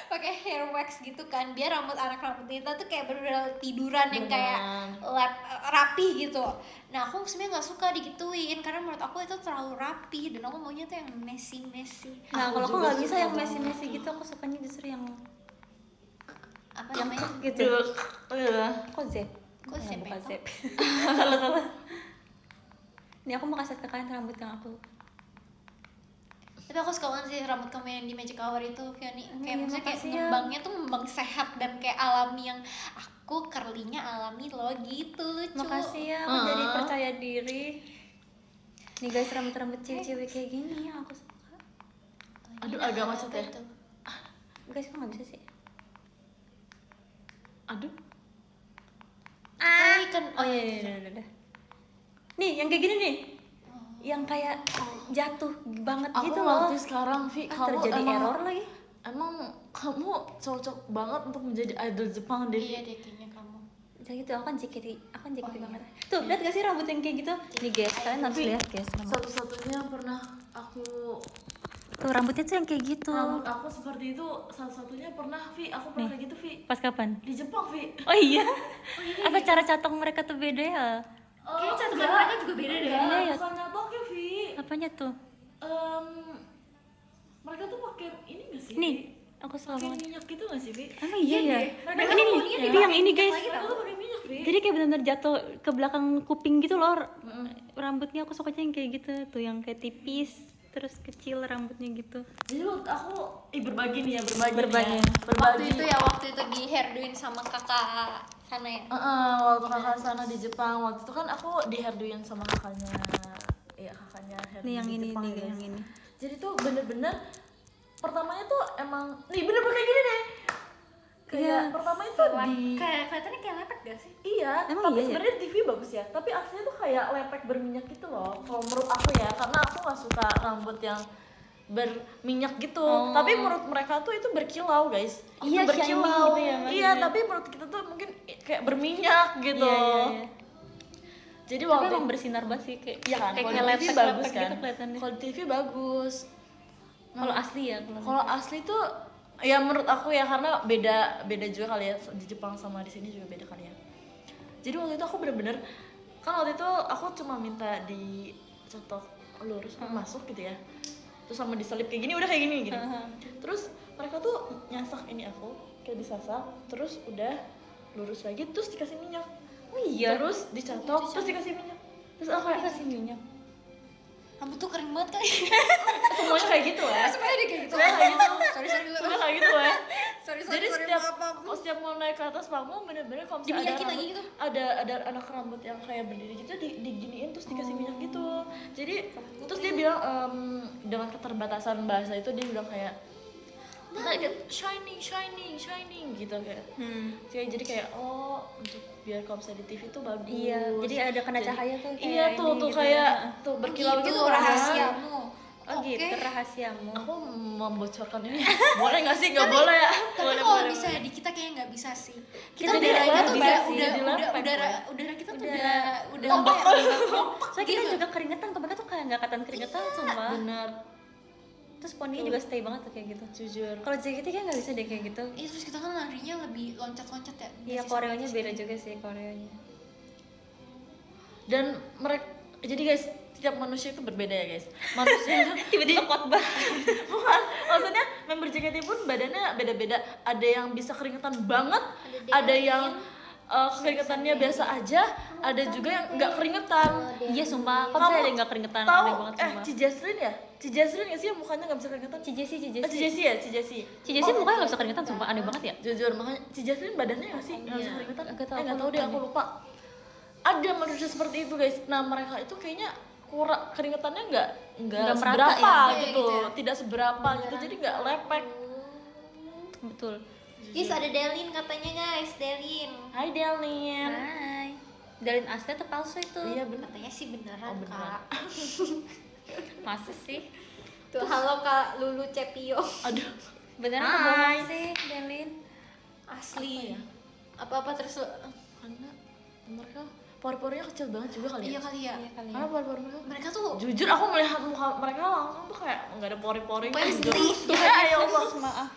pakai hair wax gitu kan, biar anak rambut kita tuh kayak bener-bener tiduran yang kayak rapi gitu. Nah aku sebenarnya nggak suka digituin karena menurut aku itu terlalu rapi dan aku maunya tuh yang messy. Nah, kalau aku nggak bisa yang messy gitu, aku sukanya justru yang Apa yang namanya? gitu. Kok zep? Kok zep bukan itu? zep. Salah. Ini aku mau kasih ke kalian rambut yang aku. Tapi aku suka banget sih rambut kamu yang di Magic Hour itu, Vianney. Kayak Iya, maksudnya kayak makasih ya. ngembangnya tuh ngembang sehat dan kayak alami yang aku curly-nya alami loh gitu, lucu. Makasih ya, aku jadi percaya diri. Nih guys, rambut-rambut cewek-cewek kayak gini yang aku suka. Aduh, agak macet ya. Itu. Guys, kok nggak bisa sih? Aduh. Kan Oh iya. Nih, yang kayak gini nih. Yang kayak jatuh banget Aku gitu loh. ngerti sekarang, Vi. Kamu Terjadi emang, error lagi. Emang kamu cocok banget untuk menjadi idol Jepang deh. Iya deh kayaknya kamu. Kayak gitu, aku kan JKT banget. Tuh, lihat gak sih rambut yang kayak gitu? Nih guys, kalian harus lihat guys. Satu-satunya yang pernah aku Tuh, rambutnya tuh yang kayak gitu. rambut aku seperti itu, satu-satunya pernah, Vi. Aku pernah kayak gitu, Vi. Pas kapan? Di Jepang, Vi. Oh iya? Apa cara catong mereka tuh beda ya? Kayaknya cantikan mereka juga beda deh. Iya, ya. Bukan nyatok ya, Vi. Apanya tuh? Mereka tuh pakai ini nggak sih? Nih, Vi? aku salah Pakai banget. minyak gitu nggak sih, Vi? Emang iya ya? Mereka Ini tuh nih, bodinya itu yang ini guys. Mereka tuh pakai minyak, Vi. Jadi kayak benar-benar jatuh ke belakang kuping gitu loh. Rambutnya aku sukanya yang kayak gitu tuh, yang kayak tipis terus kecil rambutnya gitu. Jadi waktu aku berbagi nih ya, berbagi. Berbagi. nih ya. Berbagi. Waktu itu di hairdoin sama kakak sana ya. Waktu kakak sana di Jepang, waktu itu kan aku di hairdoin sama kakaknya. Iya, kakaknya hairdo Nih yang di ini Jepang nih, ya. yang ini. Jadi tuh bener-bener pertamanya tuh emang nih bener-bener kayak gini deh. Kayak pertama itu di Kayak kelihatannya kayak lepek gak sih? iya, Emang tapi iya ya? sebenarnya TV bagus ya. Tapi aslinya tuh kayak lepek berminyak gitu loh. Kalau menurut aku ya, karena aku nggak suka rambut yang berminyak gitu. Tapi menurut mereka tuh itu berkilau, guys. Iya, Itu berkilau. shiny gitu ya, Iya, maksudnya. tapi menurut kita tuh mungkin kayak berminyak gitu. Iya. Jadi Tapi waktu emang bersinar banget sih kayak iya kan, kayak kalau di TV lepek bagus gitu kan. kelihatannya. Kalau di TV bagus. Kalau asli ya Kalau asli tuh ya menurut aku ya karena beda juga kali ya, di Jepang sama di sini juga beda kali ya. Jadi waktu itu aku bener-bener kan waktu itu aku cuma minta dicetok lurus masuk gitu ya. Terus sama diselip kayak gini, udah kayak gini gitu. Terus mereka tuh nyasak ini aku kayak disasak, terus udah lurus lagi, terus dikasih minyak. Oh iya. Terus dicetok, terus dikasih minyak. Terus aku kayak Kasih minyak. Rambut tuh kering banget kali. semuanya kayak gitu ya. Sebenarnya dia kayak gitu. Semuanya kayak gitu. Sorry dulu. Semuanya kayak gitu ya. Sorry. Jadi setiap mau naik ke atas panggung bener-bener kalau misalnya Diminyakin ada lagi rambut, gitu? ada anak rambut yang kayak berdiri gitu diginiin terus dikasih minyak gitu. Jadi terus dia bilang dengan keterbatasan bahasa itu dia bilang kayak shining gitu kayak. Jadi kayak untuk biar kalau misalnya di TV tuh bagus. Iya, jadi ada kena cahaya tuh kayak iya tuh ini tuh gitu kayak ya. tuh berkilau Gitu gitu kan. rahasiamu. Oh Oke. gitu rahasiamu. Aku membocorkan ini boleh nggak sih? Nggak boleh ya? Tapi Boleh, kalau boleh, misalnya boleh. di kita kayaknya nggak bisa sih. Kita Kita jadi udaranya lepek tuh sih, jadi lepek udara kita tuh Udara. udah Lembab apa ya? Soalnya kita juga keringetan, kebanyakan tuh kayak nggak kelihatan keringetan sumpah. Bener, Terus poninya juga stay banget tuh kayak gitu. jujur. Kalau JKT kan nggak bisa deh kayak gitu. Iya terus kita kan larinya lebih loncat-loncat ya. Iya, koreonya beda juga sih koreonya. Dan mereka jadi guys, setiap manusia itu berbeda ya guys. Manusia Tiba-tiba khotbah. bukan, maksudnya member JKT pun badannya beda-beda. Ada yang bisa keringetan banget, ada yang keringetannya biasa aja, ada juga yang nggak keringetan. Iya sumpah, kok bisa ada yang nggak keringetan? Tahu Aneh banget sumpah. Cijesrin ya? Cijesrin nggak sih yang mukanya nggak bisa keringetan? Cijesi Cijesi ya, Cijesi. Cijesi mukanya nggak bisa keringetan sumpah, aneh banget ya. Jujur makanya Cijjesrin badannya nggak sih nggak bisa keringetan? Nggak tahu, Nggak aku tahu deh, lupa aku lupa. Ada manusia seperti itu guys. Nah mereka itu kayaknya kurang keringetannya nggak Nggak merata seberapa ya? gitu, tidak seberapa gitu, jadi nggak lepek. Betul. Guys, ada Delin katanya guys, Delin. Hai Delin. Hai. Dalin asli atau palsu itu? Iya benar. Katanya sih beneran, beneran. Kak. Masa sih? Tuh, halo Kak Lulu Cepio. Aduh. Beneran Hai. atau bohong sih, Dalin? Asli. Apa-apa terus Karena mereka pori-porinya kecil banget juga kali ya. iya kali ya. Iya kali ya. Karena pori-pori mereka Mereka tuh jujur aku melihat muka mereka langsung tuh kayak nggak ada pori-porinya. Pokoknya Jujur. sedih. Ya ya Allah. Maaf.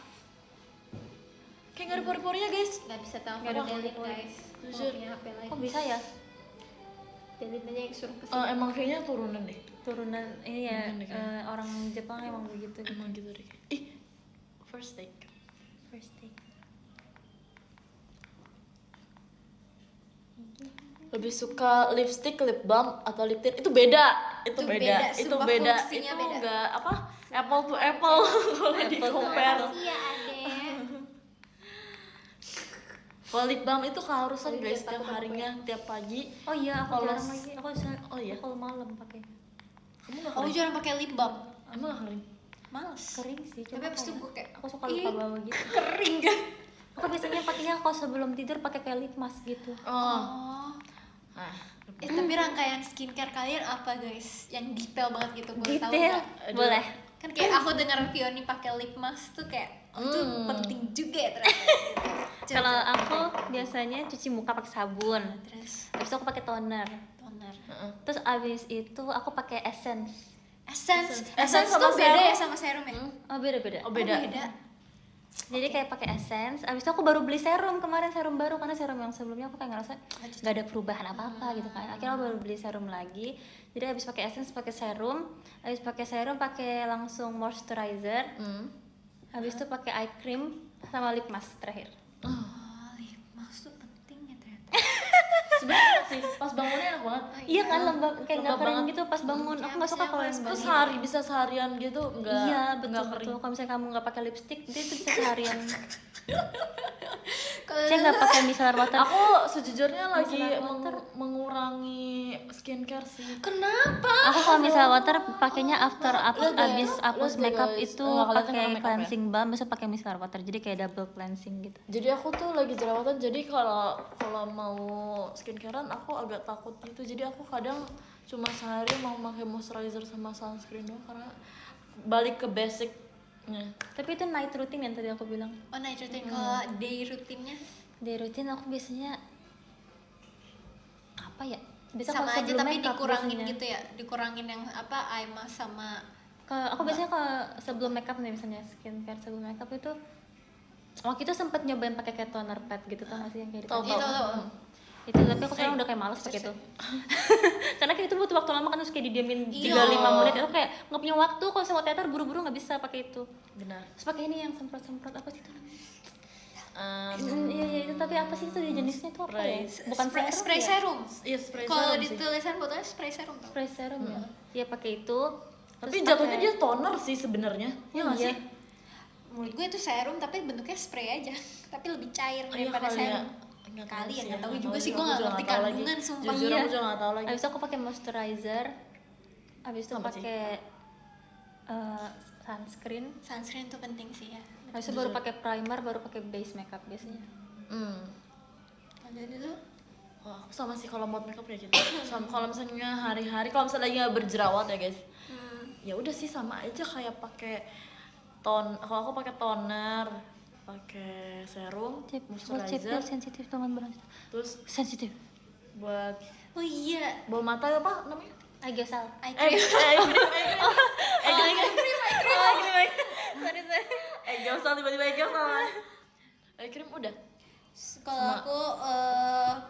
Kayak nggak ada pori-porinya guys. nggak bisa tahu Nggak ada Delin pori-pori. guys. Jujur. Punya HP lain. Kok bisa ya? Delin aja yang suruh kesini. Emang kayaknya turunan deh. Turunan ini ya, Turunan deh kayaknya. orang Jepang emang begitu. Emang gitu deh. Ih, first take. First take. Lebih suka lipstick, lip balm atau lip tint? Itu beda. Itu Itu beda. beda, Itu sumpah beda. fungsinya Itu beda. enggak apa? Apple to apple kalau di compare. Iya, Ade. Kalau lip balm itu keharusan guys tiap harinya, tiap pagi. Oh iya, aku Kalau jarang lagi. Aku Oh iya? kalau malam pakai. Kamu nggak Aku kering? jarang pakai lip balm. Emang nggak kering? Males. Kering sih, Tapi abis itu gue kayak aku suka lupa bawah gitu. kering kan. Aku biasanya pakainya kalau sebelum tidur pakai kayak lip mask gitu. Oh. Oh. Nah, Tapi rangkaian skincare kalian apa guys? Yang detail banget gitu, boleh tahu Detail. nggak? Boleh. Kan kayak aku dengar Pioni pakai lip mask tuh kayak itu penting juga ya ternyata. Coba. Kalau aku biasanya cuci muka pakai sabun. Terus Habis itu aku pakai toner. toner. Terus abis itu aku pakai essence. Essence Essence tuh sama beda serum. ya sama serum ya? Oh beda-beda. oh beda. Beda. Jadi kayak pakai essence. Abis itu aku baru beli serum kemarin, serum baru karena serum yang sebelumnya aku kayak ngerasa nggak ada perubahan apa-apa gitu kan. Akhirnya aku baru beli serum lagi. Jadi abis pakai essence pakai serum, abis pakai serum pakai langsung moisturizer. Habis itu pakai eye cream sama lip mask terakhir. Oh, lip mask tuh penting ya ternyata. Sebenarnya sih pas bangunnya enak banget. Iya kan lembab kayak nggak Lembab kering banget. gitu pas bangun. Aku nggak suka kalau yang Terus bangun. sehari bisa seharian gitu enggak. Iya betul nggak betul. Kalau misalnya kamu nggak pakai lipstick, itu bisa seharian. Kalau Saya nggak pakai micellar water. Aku sejujurnya lagi Micellar water. mengurangi skincare sih. kenapa? Aku kalau misalnya water pakainya after Lihat deh, abis hapus lihat deh, makeup guys. itu Nggak kelihatan pakai karena makeup ya. cleansing balm, besok pakai micellar water. Jadi kayak double cleansing gitu. Jadi aku tuh lagi jerawatan, jadi kalau mau skincarean aku agak takut gitu. Jadi aku kadang cuma sehari mau pakai moisturizer sama sunscreen doang karena balik ke basicnya. Tapi itu night routine yang tadi aku bilang. Oh, night routine. Kalau day rutinnya Day routine aku biasanya apa ya? Bisa sama kalau aja sebelum tapi makeup dikurangin biasanya. gitu ya. Dikurangin yang apa eye mask sama Aku biasanya kalau sebelum makeup nih misalnya skincare sebelum makeup itu waktu itu sempet nyobain pakai kayak toner pad gitu tau gak sih yang kayak Tahu gitu. tahu. Itu tapi aku sekarang udah kayak males pakai itu. Karena kayak itu butuh waktu lama kan terus kayak didiamin Iya. 3-5 menit itu kayak nggak punya waktu kalau sama teater buru-buru nggak bisa pakai itu. Benar. Terus pakai ini yang semprot-semprot apa sih itu? Iya itu tapi apa sih itu jenisnya itu apa ya? Bukan spray ya? serum. Iya spray Kalau serum di sih. tulisan botolnya spray serum tau. Spray serum ya. Iya pakai itu. Tapi Terus jatuhnya pakai- dia toner sih sebenarnya. Iya nggak Iya. sih? Menurut gue itu serum tapi bentuknya spray aja. Tapi lebih cair Iya daripada kali ya. serum. Nggak tahu Kali ya, sih, nggak tahu nggak juga tahu sih, sih, gue nggak juga ngerti tahu lagi. kandungan sumpah. Jujur Iya. aku juga nggak tahu lagi. Habis itu aku pakai moisturizer. Habis itu Apa sih? pakai sunscreen. Sunscreen tuh penting sih ya. Habis itu baru pakai primer, baru pakai base makeup biasanya. Ada dulu. Oh, aku sama sih kalau buat makeup ya gitu. Sama kalau misalnya hari-hari kalau misalnya lagi nggak berjerawat ya guys. Ya udah sih sama aja kayak pakai kalau aku pakai toner, pakai serum, Cip, moisturizer, sensitif teman beras. terus Sensitif. buat Oh iya, bawah mata apa namanya? Eye gel. eye Eh, cream. Sorry. gak usah tiba-tiba gak usah. Krim udah. Kalau aku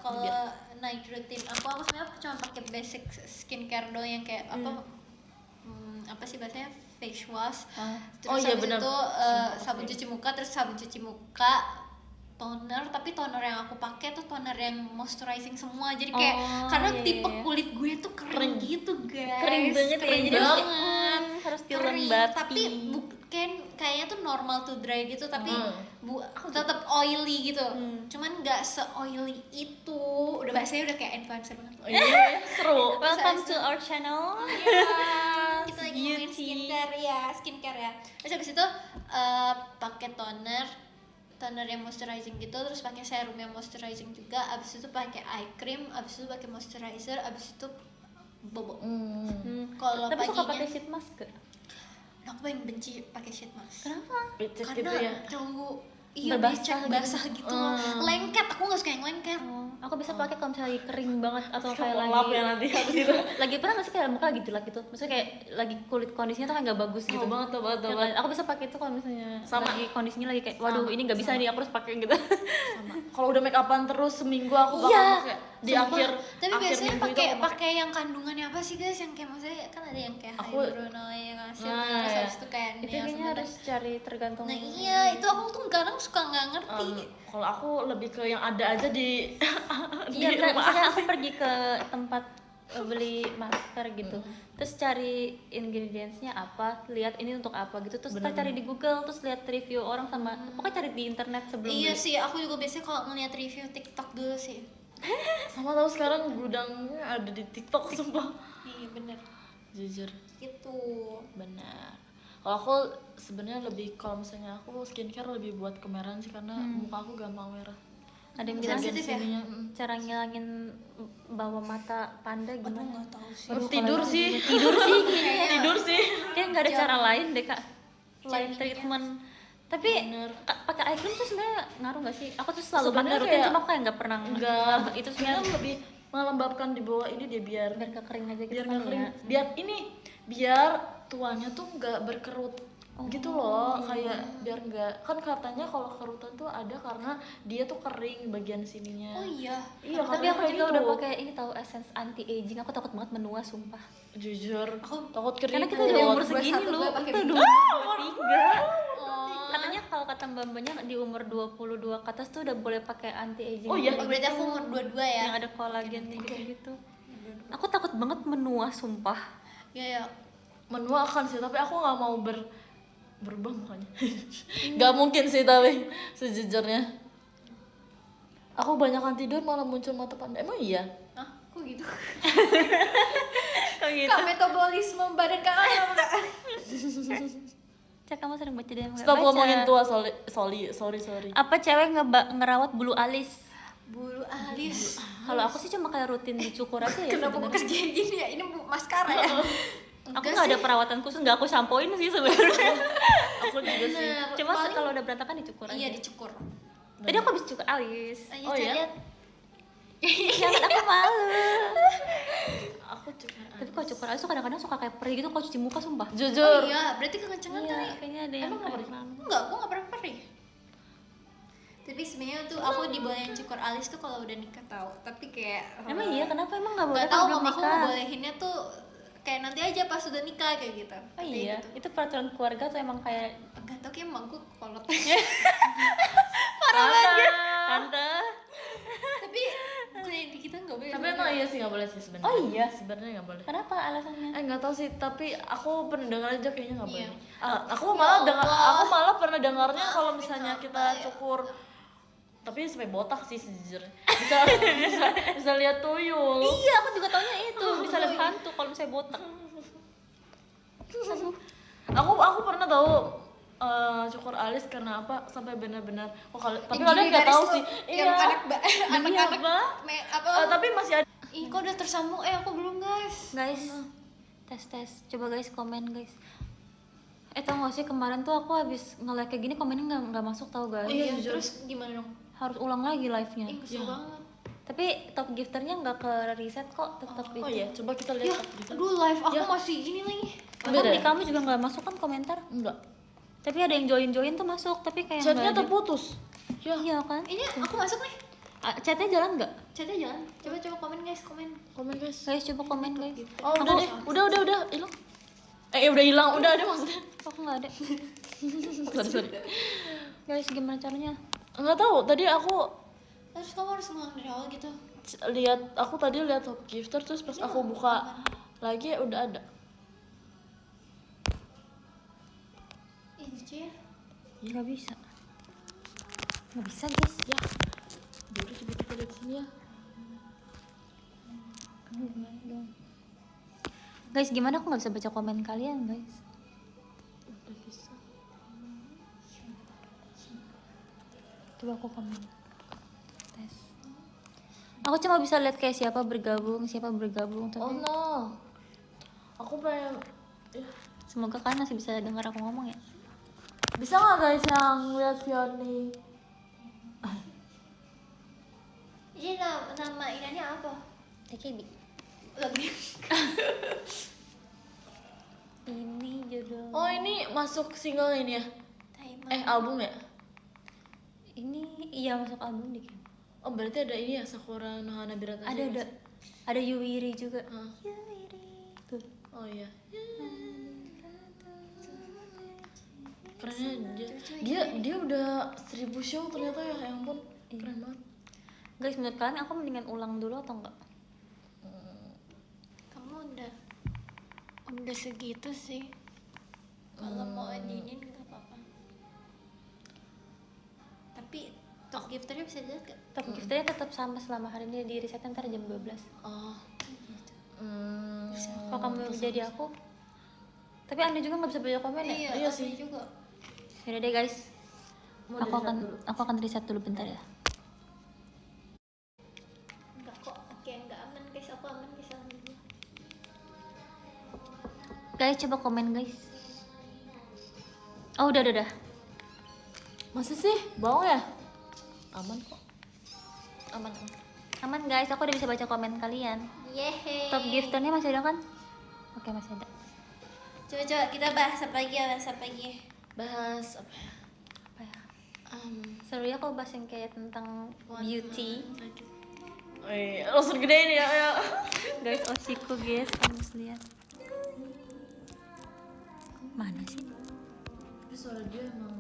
kalau night routine aku sebenarnya cuma pakai basic skincare doang yang kayak apa sih bahasanya face wash. Oh Terus iya, habis benar. itu sabun cuci muka, terus sabun cuci muka toner, tapi toner yang aku pakai tuh toner yang moisturizing semua. Jadi kayak karena iya, tipe iya. kulit gue tuh kering gitu guys. Kering banget ya, Kering jadi harus banget. harus Kering, dilembati. tapi kayaknya tuh normal to dry gitu, tapi tetap oily gitu. Cuman nggak se-oily itu. Udah bahasanya udah kayak influencer banget. Oh, iya, seru. Welcome to our channel. Kita lagi ngomongin skincare ya. Terus habis itu pakai toner yang moisturizing gitu, terus pakai serum yang moisturizing juga, abis itu pakai eye cream, abis itu pakai moisturizer, abis itu bobo. Kalau Tapi suka paginya pakai sheet mask gak? aku paling benci pakai sheet mask. Kenapa? Becek Karena gitu ya. terlalu iya Berbasah becek basah gitu loh. Lengket, aku nggak suka yang lengket. Aku bisa pakai kalau misalnya lagi kering banget atau kayak Lap lagi ya nanti habis itu. lagi pernah nggak sih kayak muka lagi jelek gitu, maksudnya kayak lagi kulit kondisinya tuh kayak nggak bagus gitu. Tahu banget, tahu banget, tahu Ya kan? banget. Aku bisa pakai itu kalau misalnya Sama. lagi kondisinya lagi kayak waduh ini nggak bisa nih aku harus pakai gitu. Sama. Kalau udah make upan terus seminggu aku bakal Iya. pakai di Sumpah. akhir Tapi akhir biasanya minggu itu pakai aku pakai yang kandungannya apa sih guys, yang kayak maksudnya kan ada yang kayak Aku- hyaluronic acid, Nah, terus iya. habis itu kayak Itu kayaknya niacinamide. harus cari tergantung. Nah iya, itu aku tuh kadang suka nggak ngerti. kalau aku lebih ke yang ada aja di Iya, di kan rumah. misalnya aku pergi ke tempat beli masker gitu, terus cari ingredientsnya apa, lihat ini untuk apa gitu, terus kita cari di Google, terus lihat review orang sama, pokoknya cari di internet sebelum Iya beli. sih, aku juga biasanya kalau ngeliat review TikTok dulu sih. Sama tahu sekarang gudangnya ada di TikTok sumpah. Iya bener. Jujur. Gitu. Benar. Kalau aku sebenarnya lebih kalau misalnya aku skincare lebih buat kemerahan sih karena muka aku gampang merah. Ada yang bilang Sensitif ya? Sininya, cara ngilangin bawah mata panda Aduh gimana? nggak tahu sih. Aduh, tidur kalau- sih. tidur sih kayaknya. Tidur sih. Kayak nggak ada cara lain deh kak, lain Cara treatment. Tapi Bener. pakai eye cream tuh sebenarnya ngaruh nggak sih? Aku tuh selalu pakai Sebenarnya rutin, kayak- cuma aku kayak nggak pernah Enggak, itu sebenarnya sebenarnya lebih melembabkan di bawah ini dia biar biar nggak kering aja gitu biar kan nggak kering. ya. Biar ini biar tuanya tuh nggak berkerut gitu loh, kayak biar nggak, kan katanya kalau kerutan tuh ada karena dia tuh kering bagian sininya. Oh iya. Iya, Tapi katanya aku kayak juga gitu. udah pakai ini tahu essence anti aging. Aku takut banget menua sumpah. Jujur, aku takut keriput. Karena kita udah umur Gua segini satu, loh. gua pakai Kita udah bintang. umur 23. Oh. Katanya kalau kata mbak-mbaknya di umur 22 ke atas tuh udah boleh pakai anti aging. Oh iya? Oh, berarti aku umur 22 ya. Yang ada kolagen gitu-gitu. Aku takut banget menua sumpah. Iya ya. Menua akan sih, tapi aku nggak mau berubah mukanya. Nggak mungkin sih tapi sejujurnya. Aku banyakan tidur malah muncul mata panda. Emang iya? Hah? Kok gitu? Kok gitu? Kak, metabolisme badan kakak enggak? Cak, kamu sering baca dia Stop ngomongin tua, sorry. Apa cewek ngerawat bulu alis? Bulu alis. Kalau aku sih cuma kayak rutin dicukur aja ya. Kenapa kok sebenarnya. kerja gini ya? Ini maskara ya? Aku nggak ada perawatan khusus, nggak aku sampoin sih sebenarnya. Aku juga sih. Nah, Cuma paling- kalau udah berantakan dicukur aja. Iya dicukur. Tadi aku habis cukur alis. Ayo, Oh, ya? lihat. Jangan, aku malu. Aku juga. Tapi kalau cukur alis tuh kadang-kadang suka kayak perih gitu kalau cuci muka sumpah. Oh Jujur. iya, berarti kekencengan kali. Iya, kayaknya ada yang Emang nggak kayak perih? Enggak, aku nggak pernah perih. Tapi sebenarnya tuh aku dibolehin cukur alis tuh kalau udah nikah tahu. Tapi kayak Emang iya, kenapa emang nggak boleh? nggak tahu, kalau belum mamaku nikah? ngebolehinnya tuh kayak nanti aja pas udah nikah kayak gitu. Oh Kayak iya, gitu. itu peraturan keluarga tuh emang kayak Enggak tahu kayak emangku kolot. parah banget. Tante. Tapi kayak di kita nggak boleh. Tapi emang iya sih nggak boleh sih sebenarnya. Oh iya? Sebenarnya nggak boleh. Kenapa alasannya? Nggak tahu sih, tapi aku pernah dengar aja kayaknya nggak boleh. Iya. Aku malah pernah dengarnya kalau misalnya kita cukur, tapi sampai botak sih sejujurnya. Bisa lihat tuyul. Iya, aku juga taunya itu bisa lihat hantu kalau misalnya botak. Aku pernah tahu cukur alis karena apa sampai benar-benar. Tapi Yang kalian gini nggak garis tahu tuh, sih. yang anak-anak apa? apa? Tapi masih ada. Ih, kok udah tersambung? Aku belum, guys. Guys, tes. Coba guys komen guys. Tau gak sih kemarin tuh aku habis nge-like kayak gini komennya nggak masuk tau guys. Iya, jujur. terus gimana dong? Harus ulang lagi live-nya. Ih, kesel banget. Tapi top gifternya nggak ke reset kok, tetap Oh itu. iya, coba kita Ya, lihat. aduh live aku masih gini lagi. Bahkan Beda di ya? kamu juga nggak masuk kan komentar. Enggak. Tapi ada yang join tuh masuk, tapi kayak Chatnya nggak ada. terputus. Ya. Iya kan? Ini aku masuk nih. Chatnya jalan nggak? Chatnya jalan. Coba komen guys, komen. Komen guys. Guys coba komen guys. Oh udah deh, udah hilang. Udah hilang, udah ada maksudnya. Aku nggak ada. Sorry. Guys gimana caranya? Nggak tahu, tadi aku Terus kamu harus ngulang dari awal gitu. aku tadi lihat Top Gifter, terus pas aku buka lagi udah ada. Ih, lucu ya. Nggak bisa guys. Ya, udah coba kita lihat sini ya. Guys, gimana aku nggak bisa baca komen kalian guys? Udah bisa. Coba aku komen. Tes. Aku cuma bisa lihat kayak siapa bergabung tapi Oh no, aku pengen. semoga kalian masih bisa dengar aku ngomong ya. Bisa nggak guys yang lihat Fioni? Jadi nama inanya apa? TKB. Lebih. Ini judul. Oh ini masuk single ini ya? Album ya? Ini iya masuk album deh. Oh berarti ada ini ya, Sakura no Hanabirata. Ada Yuiri juga. Hah. Yuiri. Tuh. Oh iya. Kerennya dia udah 1000 show ternyata ya ampun. Keren banget. Guys, menurut kalian aku mendingan ulang dulu atau enggak? Kamu udah segitu sih. Kalau mau adinin nggak apa-apa. Tapi Top Gifternya bisa dilihat gak? Top gifternya tetap sama selama hari ini di riset ntar jam 12. Oh. Kalau kamu jadi aku, tapi Anda juga nggak bisa baca komen ya? Iya sih. juga. Yaudah deh guys, aku akan riset dulu bentar ya. Enggak kok, oke enggak aman guys, aku aman guys sama dia. Guys, coba komen guys. Oh udah. Masa sih? Bohong ya? Aman kok. Aman guys, aku udah bisa baca komen kalian. Yeay. Top gifternya masih ada kan? Oke, masih ada. Coba kita bahas apa lagi ya, Bahas apa ya? Apa ya? Seru ya kalau bahas yang kayak tentang beauty. Langsung gedein ya. Guys, osiku guys, kamu harus lihat. Mana sih? Tapi suara dia emang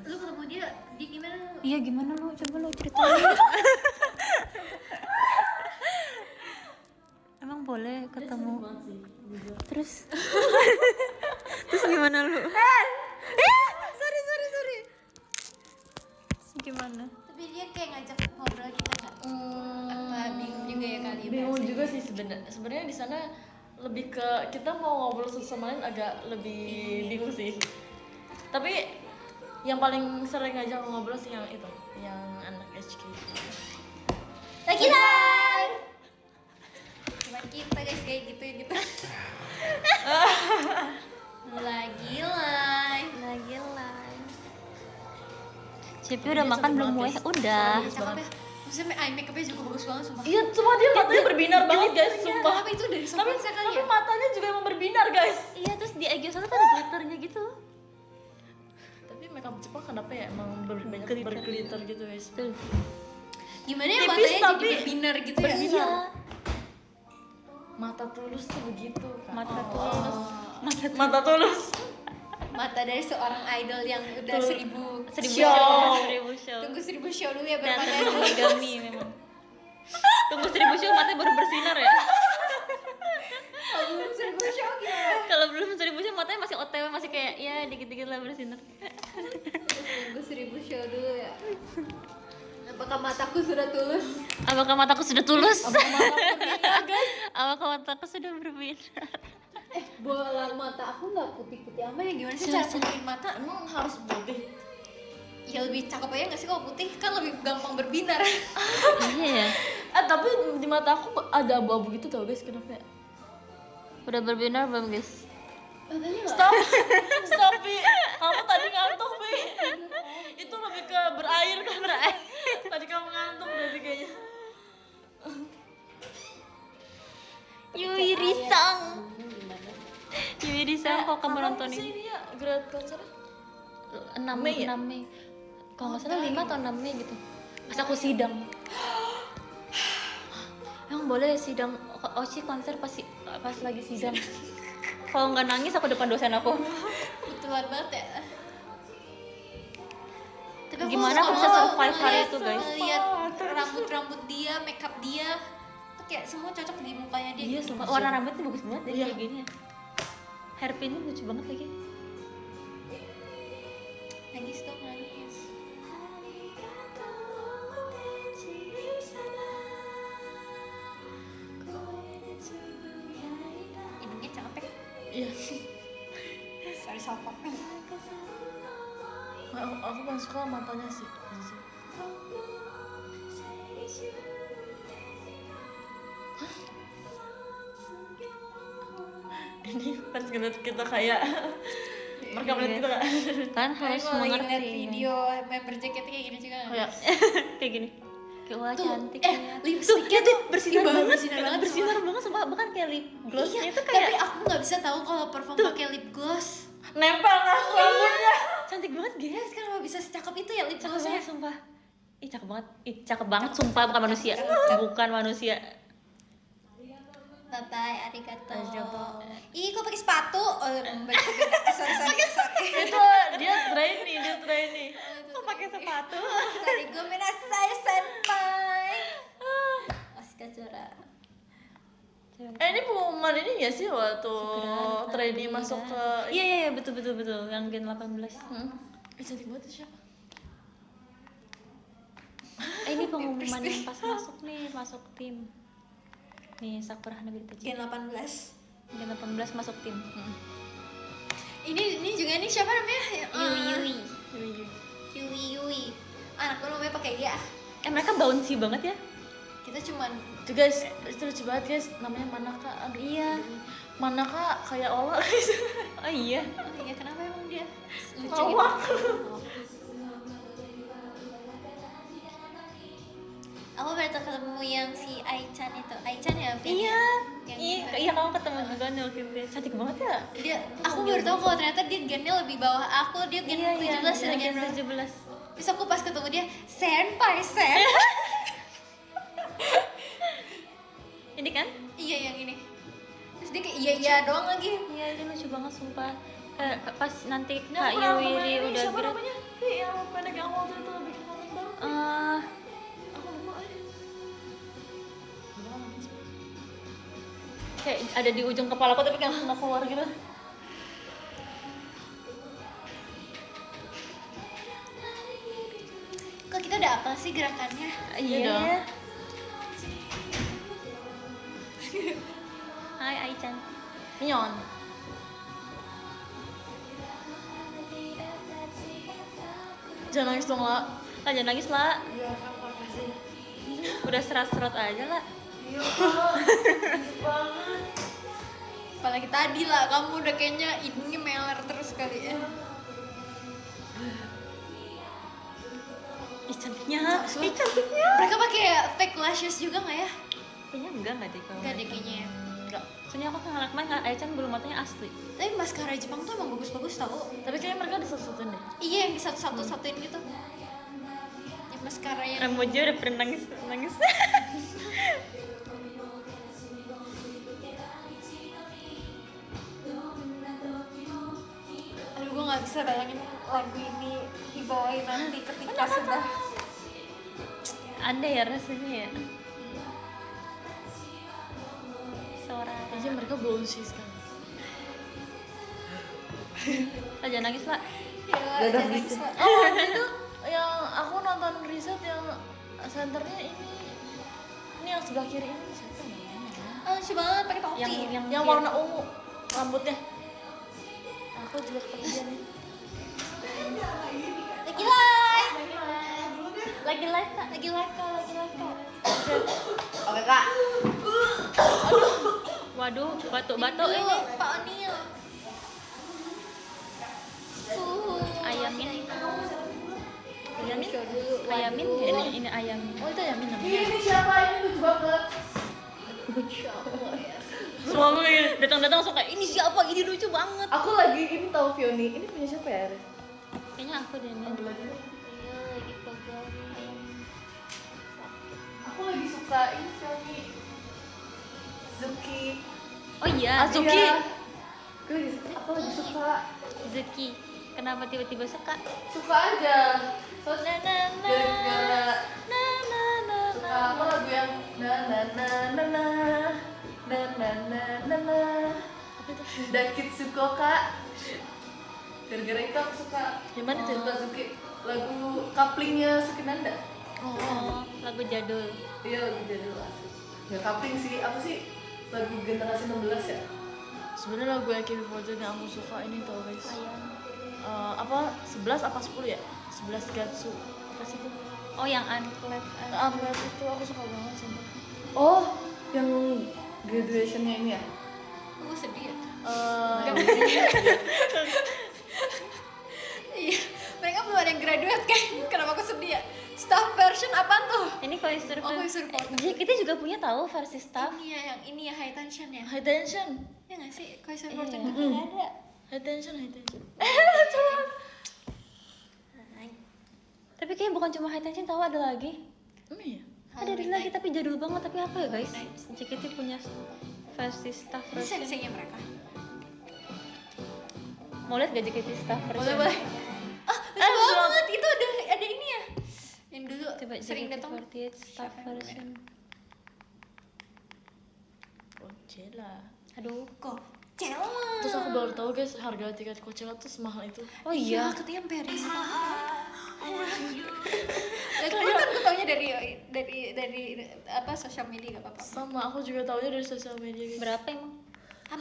Lu ketemu dia gimana lu? Iya gimana lu? Coba lu ceritain. Emang boleh ketemu? Terus gimana lu? Sorry. Gimana? Tapi dia kayak ngajak ngobrol kita nggak? Apa bingung juga ya kali? bingung bahasanya? juga sih sebenarnya di sana lebih ke kita mau ngobrol satu sama lain agak lebih bingung sih. Tapi yang paling sering ngajak ngobrol sih yang itu, yang anak HK. Lagi live. Cuman kita guys kayak gitu. Lagi live. Cipi udah makan belum weh? Udah. Cakep ya. Maksudnya eye make-upnya juga bagus banget sumpah. Iya, cuma dia matanya berbinar banget guys, sumpah. Tapi itu dari Tapi Sophia kali tapi ya? matanya juga emang berbinar guys. Iya, terus di IG sana tuh ada glitternya gitu. Tapi makeup Jepang kenapa ya emang banyak berglitter gitu guys. Tuh. Gimana ya Tipis matanya jadi tapi berbinar gitu ya? Iya. Mata tulus tuh begitu kan. Mata tulus. Mata dari seorang idol yang udah 1000 show. Tunggu 1000 show dulu ya Dan berpakaian. poligami memang. Tunggu 1000 show matanya baru bersinar ya. Kalau belum 1000 show gimana? Kalau belum 1000 show matanya masih OTW, masih kayak ya dikit-dikit lah bersinar. Tunggu 1000 show dulu ya. Apakah mataku sudah tulus? Apakah mataku sudah tulus? Apakah Apakah mataku sudah berbinar? Bola mata aku nggak putih-putih amat ya, gimana sih Coba, cara putihin mata? emang harus putih. Ya lebih cakep aja nggak sih kalau putih, kan lebih gampang berbinar. Iya ya. Tapi di mata aku ada abu-abu gitu tau guys, kenapa ya? Udah berbinar belum guys? Matanya nggak? Stop Pi. Kamu tadi ngantuk Pi. Itu lebih ke berair kan. Tadi kamu ngantuk berarti kayaknya. Yui Risang. Yui Risang kok kamu nonton sih ini? ini ya grad konsernya? 6 Mei ya? Mei. Kalau nggak salah 5 atau 6 Mei gitu. Pas aku sidang. Emang boleh sidang Oci konser pas lagi sidang. Kalau nggak nangis aku depan dosen aku. Kebetulan banget ya. Tapi Tapi aku Gimana aku bisa survive hari itu, guys? Lihat rambut dia, makeup dia, tuh kayak semua cocok di mukanya dia. Iya, sumpah. Warna rambutnya bagus banget deh Iya. kayak gini. Hairpinnya lucu banget lagi. Nangis dong, nangis. Hidungnya capek. Iya. Sorry Salva. Aku paling suka matanya sih. Ini pas ngeliat kita kayak mereka melihat kita nggak? Kan harus Kalau lagi mengerti. ngeliat video member JKT kayak gini juga. Kayak Kayak gini. Kayak wah Tuh, cantik eh, ya. lipstiknya tuh bersinar ih, banget. bersinar banget, Sumpah. Bahkan kayak lip glossnya Iya, itu tapi kayak aku nggak bisa tahu kalau perform pakai lip gloss. nempel kan rambutnya. cantik banget guys. Guys, kenapa bisa secakep itu ya lip Cakep glossnya? banget sumpah. Ih cakep banget. Ih cakep banget sumpah, bukan manusia. Bukan manusia. Bye bye, arigato. Arigato. Ih, kok pakai sepatu? Oh, sorry. Itu dia trainee. Kok pakai sepatu? Sorry, gue menasai senpai. Oskazura. Ini pengumuman ini ya sih waktu Segera, trainee Tadi, masuk kan. ke Iya betul yang Gen 18. cantik banget tuh siapa? Ini pengumuman yang pas masuk tim. Nih Sakura Hanabita Gen 18. Gen 18 masuk tim. Ini juga nih siapa namanya? Yui. Yui. Anak gue namanya pakai ya. Mereka bouncy banget ya. Kita cuman Tuh guys, itu lucu banget guys, namanya Manaka. Aduh, Iya. Manaka kayak Ola guys. Oh iya. oh iya, kenapa emang dia lucu Awak. gitu? Aku baru ketemu yang si Aichan itu. Aichan ya? Vin? Iya. Yang Iya kamu ketemu juga nih waktu itu. Cantik banget ya. dia, aku baru tahu kalau ternyata dia gennya lebih bawah aku. Dia gen 17 ya, Gen gen 17. Terus aku pas ketemu dia, senpai. Ini kan? Iya yang ini. Terus dia kayak iya doang lagi. Iya, ini lucu banget sumpah. Pas nanti Ini Kak aku pernah nonton Yuri ini, udah siapa grad. namanya? Yang pendek yang waktu itu bikin konten baru. Aku lupa Kayak ada di ujung kepala aku tapi kan nggak keluar gitu. Kok kita udah apa sih gerakannya? Iya dong. Hai Aichan. Nyon. Jangan nangis dong, La. Lah jangan nangis lah. Iya, apa sih? Udah serat-serat aja lah. Iya, Kak. Banget. Apalagi tadi lah, kamu udah kayaknya hidungnya meler terus kali ya. Ih cantiknya. Ih cantiknya. Mereka pakai fake lashes juga nggak ya? Kayaknya enggak deh kalau. Enggak deh kayaknya ya. Enggak. Soalnya aku kan anak main Aichan bulu matanya asli. Tapi maskara Jepang tuh emang bagus-bagus tau. Tapi kayaknya mereka disatu-satuin deh. Iya yang di satu-satuin gitu. Yang maskara yang Ramoji udah pernah nangis. aduh gue nggak bisa bayangin lagu ini dibawain nanti ketika sudah Ada ya rasanya ya. Suara. Iya, mereka bouncy sekali. Lah jangan nangis lah. ya, jangan bisa. Oh, waktu itu yang aku nonton riset yang senternya ini yang sebelah kiri ini siapa namanya? Oh, lucu banget pakai topi. Yang warna ungu rambutnya. Aku juga kepikiran nih. Lagi live. Lagi live Kak. Lagi live kak. Oke, Kak. Waduh, batuk-batuk ini. Pak Onil. Ayamin. Ayamin? Ayamin ini ayamin. Oh, itu Ayamin namanya. Ini siapa? Ini lucu banget. Semua datang-datang langsung kayak ini siapa? Ini lucu banget. Aku lagi ini tahu Fioni. Ini punya siapa ya, Riz? Kayaknya aku deh ini. Aku lagi suka ini Fioni. Zuki. Oh iya, Azuki. Iya. Aku lagi suka. Zuki. Kenapa tiba-tiba suka? Suka aja. Soalnya Na na gara-gara na na na suka apa lagu yang na na na na na na na na na na Dakit Sukoka. Gara-gara itu aku suka. Gimana tuh? Suka Suki lagu couplingnya Sukinanda. Oh, lagu jadul. Iya lagu jadul asli. Nggak coupling sih, apa sih lagu generasi 16 ya? Sebenarnya lagu AKB48 yang aku suka ini tau guys. Apa 11 apa 10 ya? 11 Gatsu. Apa sih itu? Oh, yang Unclad. Amret itu aku suka banget sumpah. Oh, yang graduationnya ini ya? Aku sedih ya. Iya, mereka belum ada yang graduate kan? Kenapa aku sedih ya? Staff version apaan tuh? Ini Koizuru. Oh, Koizuru Porter. Kita juga punya tahu versi staff. Ini ya high tension ya? High tension. Ya nggak sih? Koizuru Porter Iya. nggak ada. High tension, high tension. Tapi kayaknya bukan cuma high tension, tahu ada lagi. Iya. Ada lagi tapi jadul banget, tapi apa ya guys? JKT punya versi staff Ini version. senseinya mereka. Mau lihat gak JKT staff version? Boleh. Lucu banget, itu ada ini ya. Yang dulu Coba sering datang. JKT48 staff version. Coachella. Aduh. Kok Cela. Terus aku baru tahu guys harga tiket Coachella tuh semahal itu. Oh iya. Katanya peri. Aku kan ketaunya dari apa sosial media gak apa-apa. Sama aku juga taunya dari sosial media guys. Berapa emang? Kan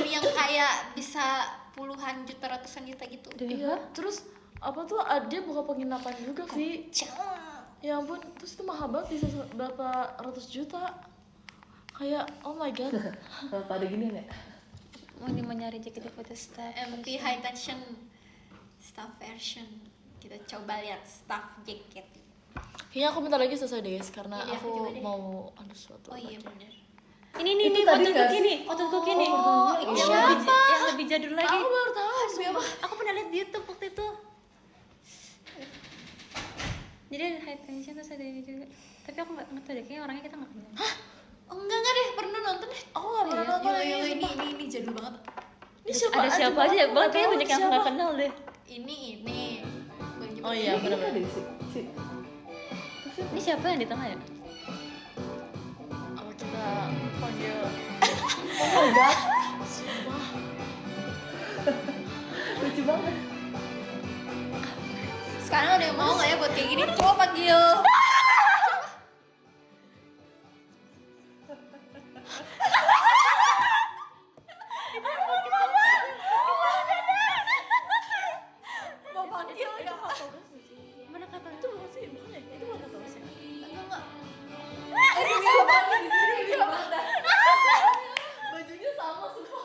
yang kayak bisa puluhan juta, ratusan juta gitu. Iya. Terus apa tuh dia buka penginapan juga sih. Cela. Ya ampun, terus itu mahal banget bisa berapa ratus juta. Kayak oh my god. Kenapa ada gini ya? Mau nyari JKT48 staff. MP High Tension staff version. Kita coba lihat staff JKT. Kayaknya aku minta lagi selesai deh guys karena Iya, aku coba deh. mau ada sesuatu. Oh iya baca. benar. Ini Itu tadi fotoku nggak sih? gini, fotoku gini. Oh, ini Yang lebih jadul lagi. Aku baru tahu. Aku pernah lihat di YouTube waktu itu. Jadi ada high tension terus ada ini juga. Tapi aku nggak tahu deh, kayaknya orangnya kita nggak kenal. Oh enggak deh, pernah nonton deh. Aku nggak pernah nonton Gila, ini. ini jadul banget. Ini siapa? Ada siapa aja? Bahkan kayaknya banyak yang aku nggak kenal deh. Ini. Gua nyebut Oh ini. iya Ini benar. kan deh si Ini siapa yang di tengah ya? Apa kita panggil? Oh enggak, Sumpah. lucu banget. Sekarang ada yang mau nggak ya buat kayak gini? Coba panggil. Mau panggil ya? Mana kata itu bukan sih? Bukan ya? Itu bukan kata sih. Enggak. Bajunya sama semua.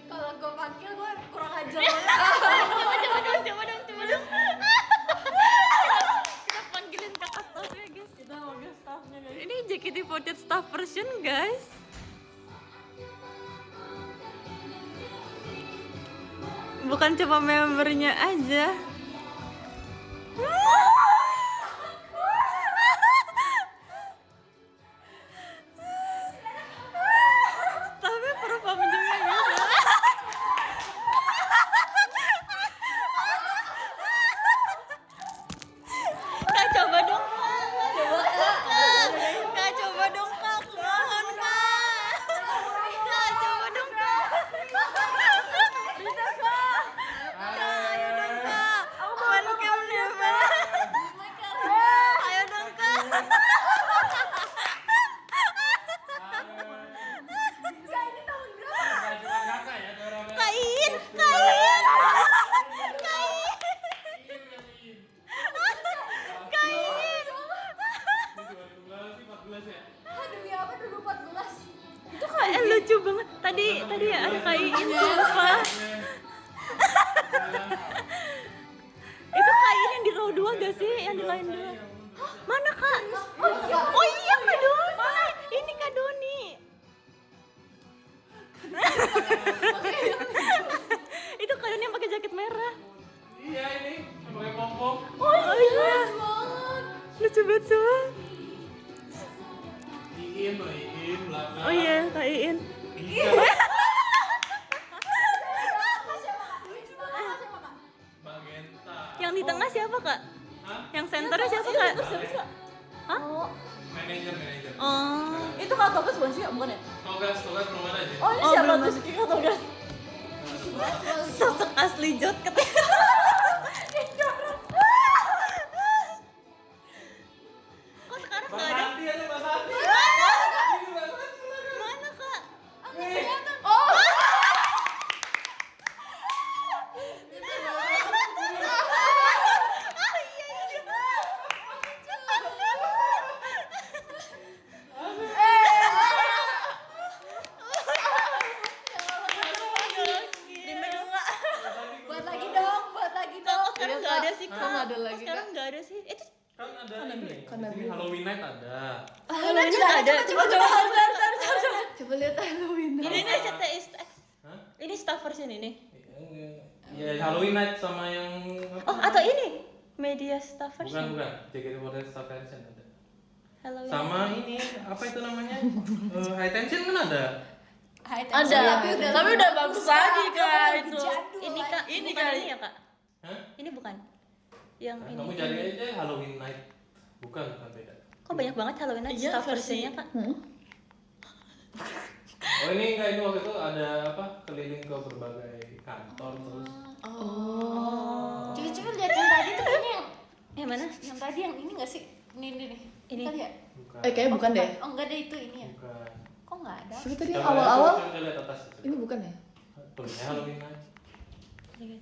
Kalau gue panggil gue kurang ajar. Coba dong. Kita panggilin kakak staffnya guys. Kita panggil staffnya guys. Ini JKT48 staff version guys. Bukan cuma membernya aja. Staffnya perform juga guys. Kak coba dong Kak coba dong Kak, mohon Kak. Kak coba dong Kak. Bisa Kak. Kak ayo dong Kak. Welcome never. Ayo dong Kak. Kain. Demi apa dulu 14? Itu kayak lucu banget. Tadi ya ada kain sumpah. Itu kain yang di row 2 gak sih? Yang di line 2. Mana Kak? Oh iya Kak Doni. Ini Kak Doni. Itu Kak Doni yang pakai jaket merah. Iya ini, pakai pom-pom. Oh iya. Lucu banget semua. Iin belakang. Oh iya Kak Iin. Iya. Manajer. Oh. Itu Kak Togas bukan sih? Bukan ya? Togas belum ada aja. Oh, ini siapa tuh si Kak Togas? Sosok asli Jot katanya. Kok sekarang nggak ada? Santi aja Mas Santi. Mana Kak? Buat lagi dong. Sekarang nggak ada sih Kak. Kok nggak ada lagi, Sekarang Kak? nggak ada sih. Itu Kan ada ini. Ini Halloween night ada. Halloween juga ada. Coba. Coba lihat Halloween. Ini CTI. Hah? Ini staff version ini. Ya Halloween night sama yang Oh, atau ini media staff version. bukan JKT48 Staff Version ada. Halloween. Sama ini apa itu namanya? High tension kan ada. Ada. Tapi udah bagus lagi Kak itu. Ini Kak, Ini bukan kali. ini ya Kak? Hah? Ini bukan. Yang Nah, ini. kamu cari aja Halloween night. Bukan beda. Kok banyak banget Halloween aja Iya, staff versionnya Kak? Oh ini enggak, ini waktu itu ada apa keliling ke berbagai kantor terus Coba lihat yang tadi tuh ini Yang mana? yang tadi yang ini nggak sih? Ini nih. Ini. Kali ya? bukan. Kayaknya bukan deh. Oh enggak ada itu ini ya. Bukan. Kok nggak ada? Tapi tadi yang Coba awal-awal coba lihat atas. ini bukan ya? Tulisnya Halloween night. Iya.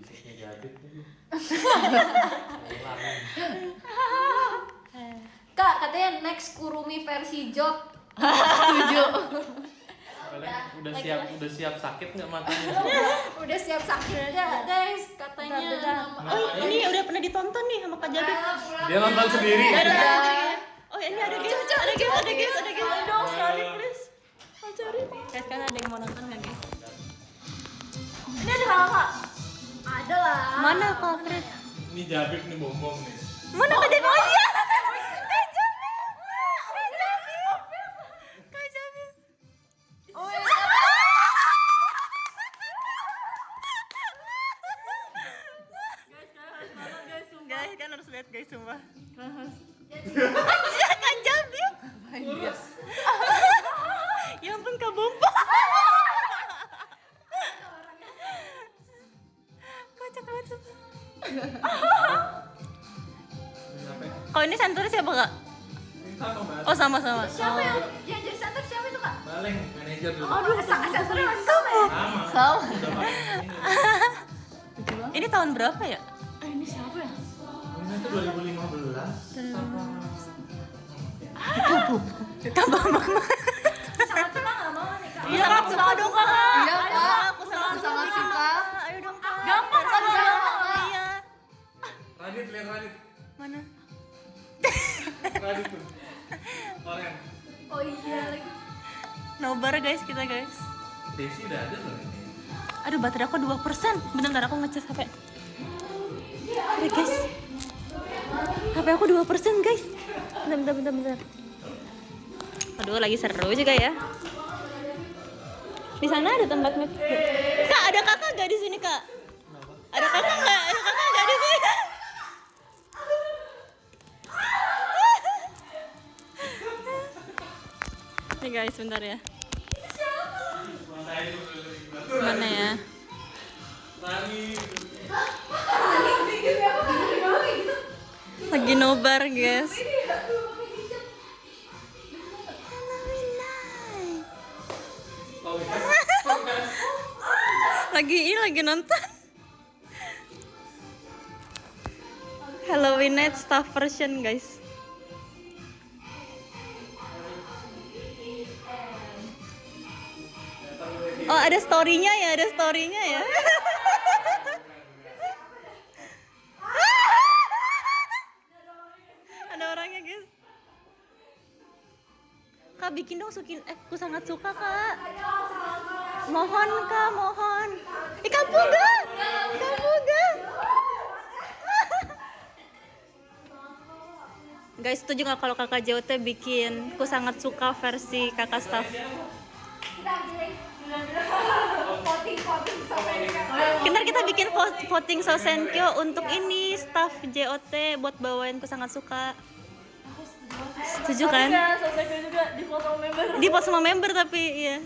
Ini jadi tuh. Kak, katanya next Kurumi versi Jot. Kalian udah siap sakit nggak matanya? Udah siap sakit ya guys katanya. Oh, ini udah pernah ditonton nih sama Kak Jabir. Dia nonton sendiri. Oh, ini ada game. Ada game. Ayo dong sekali please. Mau cari. Guys, kan ada yang mau nonton nggak guys? Ini ada Kak. Ada lah. Mana Kak Fred? Ini Jabir nih bom nih. Mana Kak Jabir? Oh iya. Kak Jabir. Oh iya. Guys, kan harus lihat guys sumpah. Anjir, Kak Jabir. Ya ampun Kak Bompo. Kocak banget sumpah. Kalau ini senturnya siapa Kak? Sama Mbak. Oh sama-sama. Siapa yang jadi center siapa itu kak? Baleng manajer dulu. Aduh, senternya masih sama ya? Sama. Udah pakai ini. Ini tahun berapa ya? Ini siapa ya? Ini tuh 2015. Kak Bambang. Sangat suka nggak mau nih kak? Iya Kak, suka dong Kak. Iya, Ayo, Kak. aku sangat Sangat suka. Ayo dong Kak. Gampang kan, gampang. Iya. Radit lihat Radit. Mana? Radit tuh. Korea. Oh iya lagi. Nobar guys kita guys. Desi udah ada loh ini. Aduh baterai aku 2%. Bentar aku ngecas HP. Aduh guys. HP aku 2% guys. Bentar. Aduh lagi seru juga ya. Di sana ada tempat mic. Kak, ada kakak nggak di sini Kak? Ada kakak nggak? Ada kakak nggak di sini? Nih guys, bentar ya. Mana ya? Lagi nobar guys. Lagi nonton Halloween Night staff version guys. Oh ada story-nya ya, Ada orangnya guys. Kak bikin dong aku sangat suka Kak. Mohon Kak, mohon. Kamu gak? Guys, setuju nggak kalau kakak JOT bikin aku sangat suka versi kakak staff? Ntar kita bikin voting Sosenkyo untuk ini staff JOT buat bawain aku sangat suka. 7 Tapi kan? nggak selesai juga di foto member. Di post sama member tapi iya.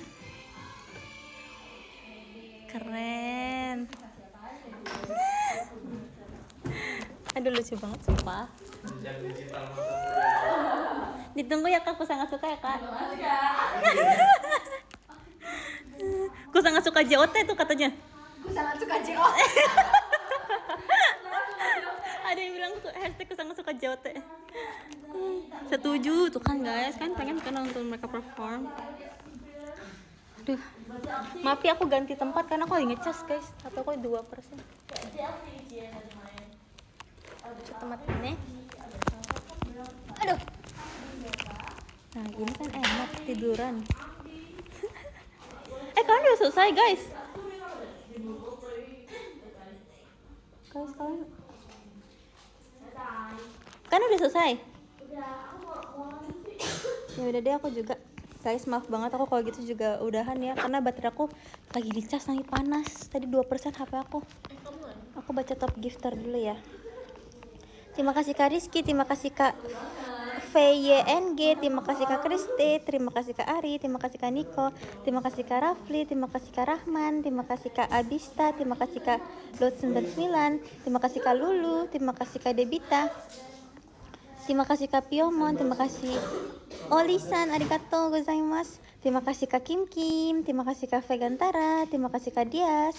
Keren. Aduh lucu banget sumpah. Jejak digital masa Ditunggu ya kak, aku sangat suka ya kak. Aku sangat suka JOT tuh katanya. Gue sangat suka JOT. Ada yang bilang hashtag aku sangat suka JOT. Setuju tuh kan guys, kan pengen nonton mereka perform. Aduh, maaf ya aku ganti tempat karena aku lagi ngecas guys. Atau aku 2%. Tempat ini. Aduh. Nah gini kan enak tiduran. Kalian udah selesai guys. Guys kalian udah selesai. Ya udah deh aku juga. Guys maaf banget aku kalau gitu juga udahan ya karena baterai aku lagi dicas lagi panas. Tadi 2% HP aku. Aku baca top gifter dulu ya. Terima kasih Kak Rizky, terima kasih Kak VYNG, terima kasih Kak Kristi, terima kasih Kak Ari, terima kasih Kak Niko, terima kasih Kak Rafli, terima kasih Kak Rahman, terima kasih Kak Abista, terima kasih Kak Lot 99, terima kasih Kak Lulu, terima kasih Kak Debita, terima kasih Kak Piomon, terima kasih Olisan, arigatou gozaimasu, terima kasih Kak Kim Kim, terima kasih Kak Vegantara, terima kasih Kak Dias,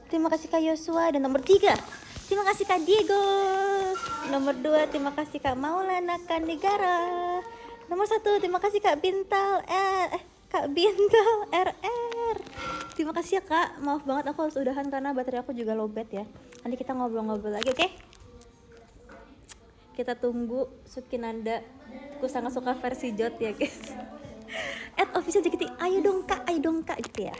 terima kasih Kak Yosua, dan nomor 3 terima kasih Kak Diego. Nomor 2 terima kasih Kak Maulana Kandigara. Nomor 1 terima kasih Kak Bintal Kak Bintal RR. Terima kasih ya Kak. Maaf banget aku harus udahan karena baterai aku juga lowbat ya. Nanti kita ngobrol-ngobrol lagi, oke? Kita tunggu Sukinanda. Aku sangat suka versi Jot ya guys. @official JKT, ayo dong kak gitu ya.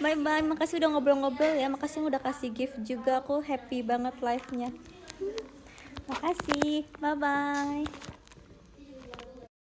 Bye bye, makasih udah ngobrol-ngobrol ya. Makasih yang udah kasih gift juga, aku happy banget live-nya. Makasih, bye bye.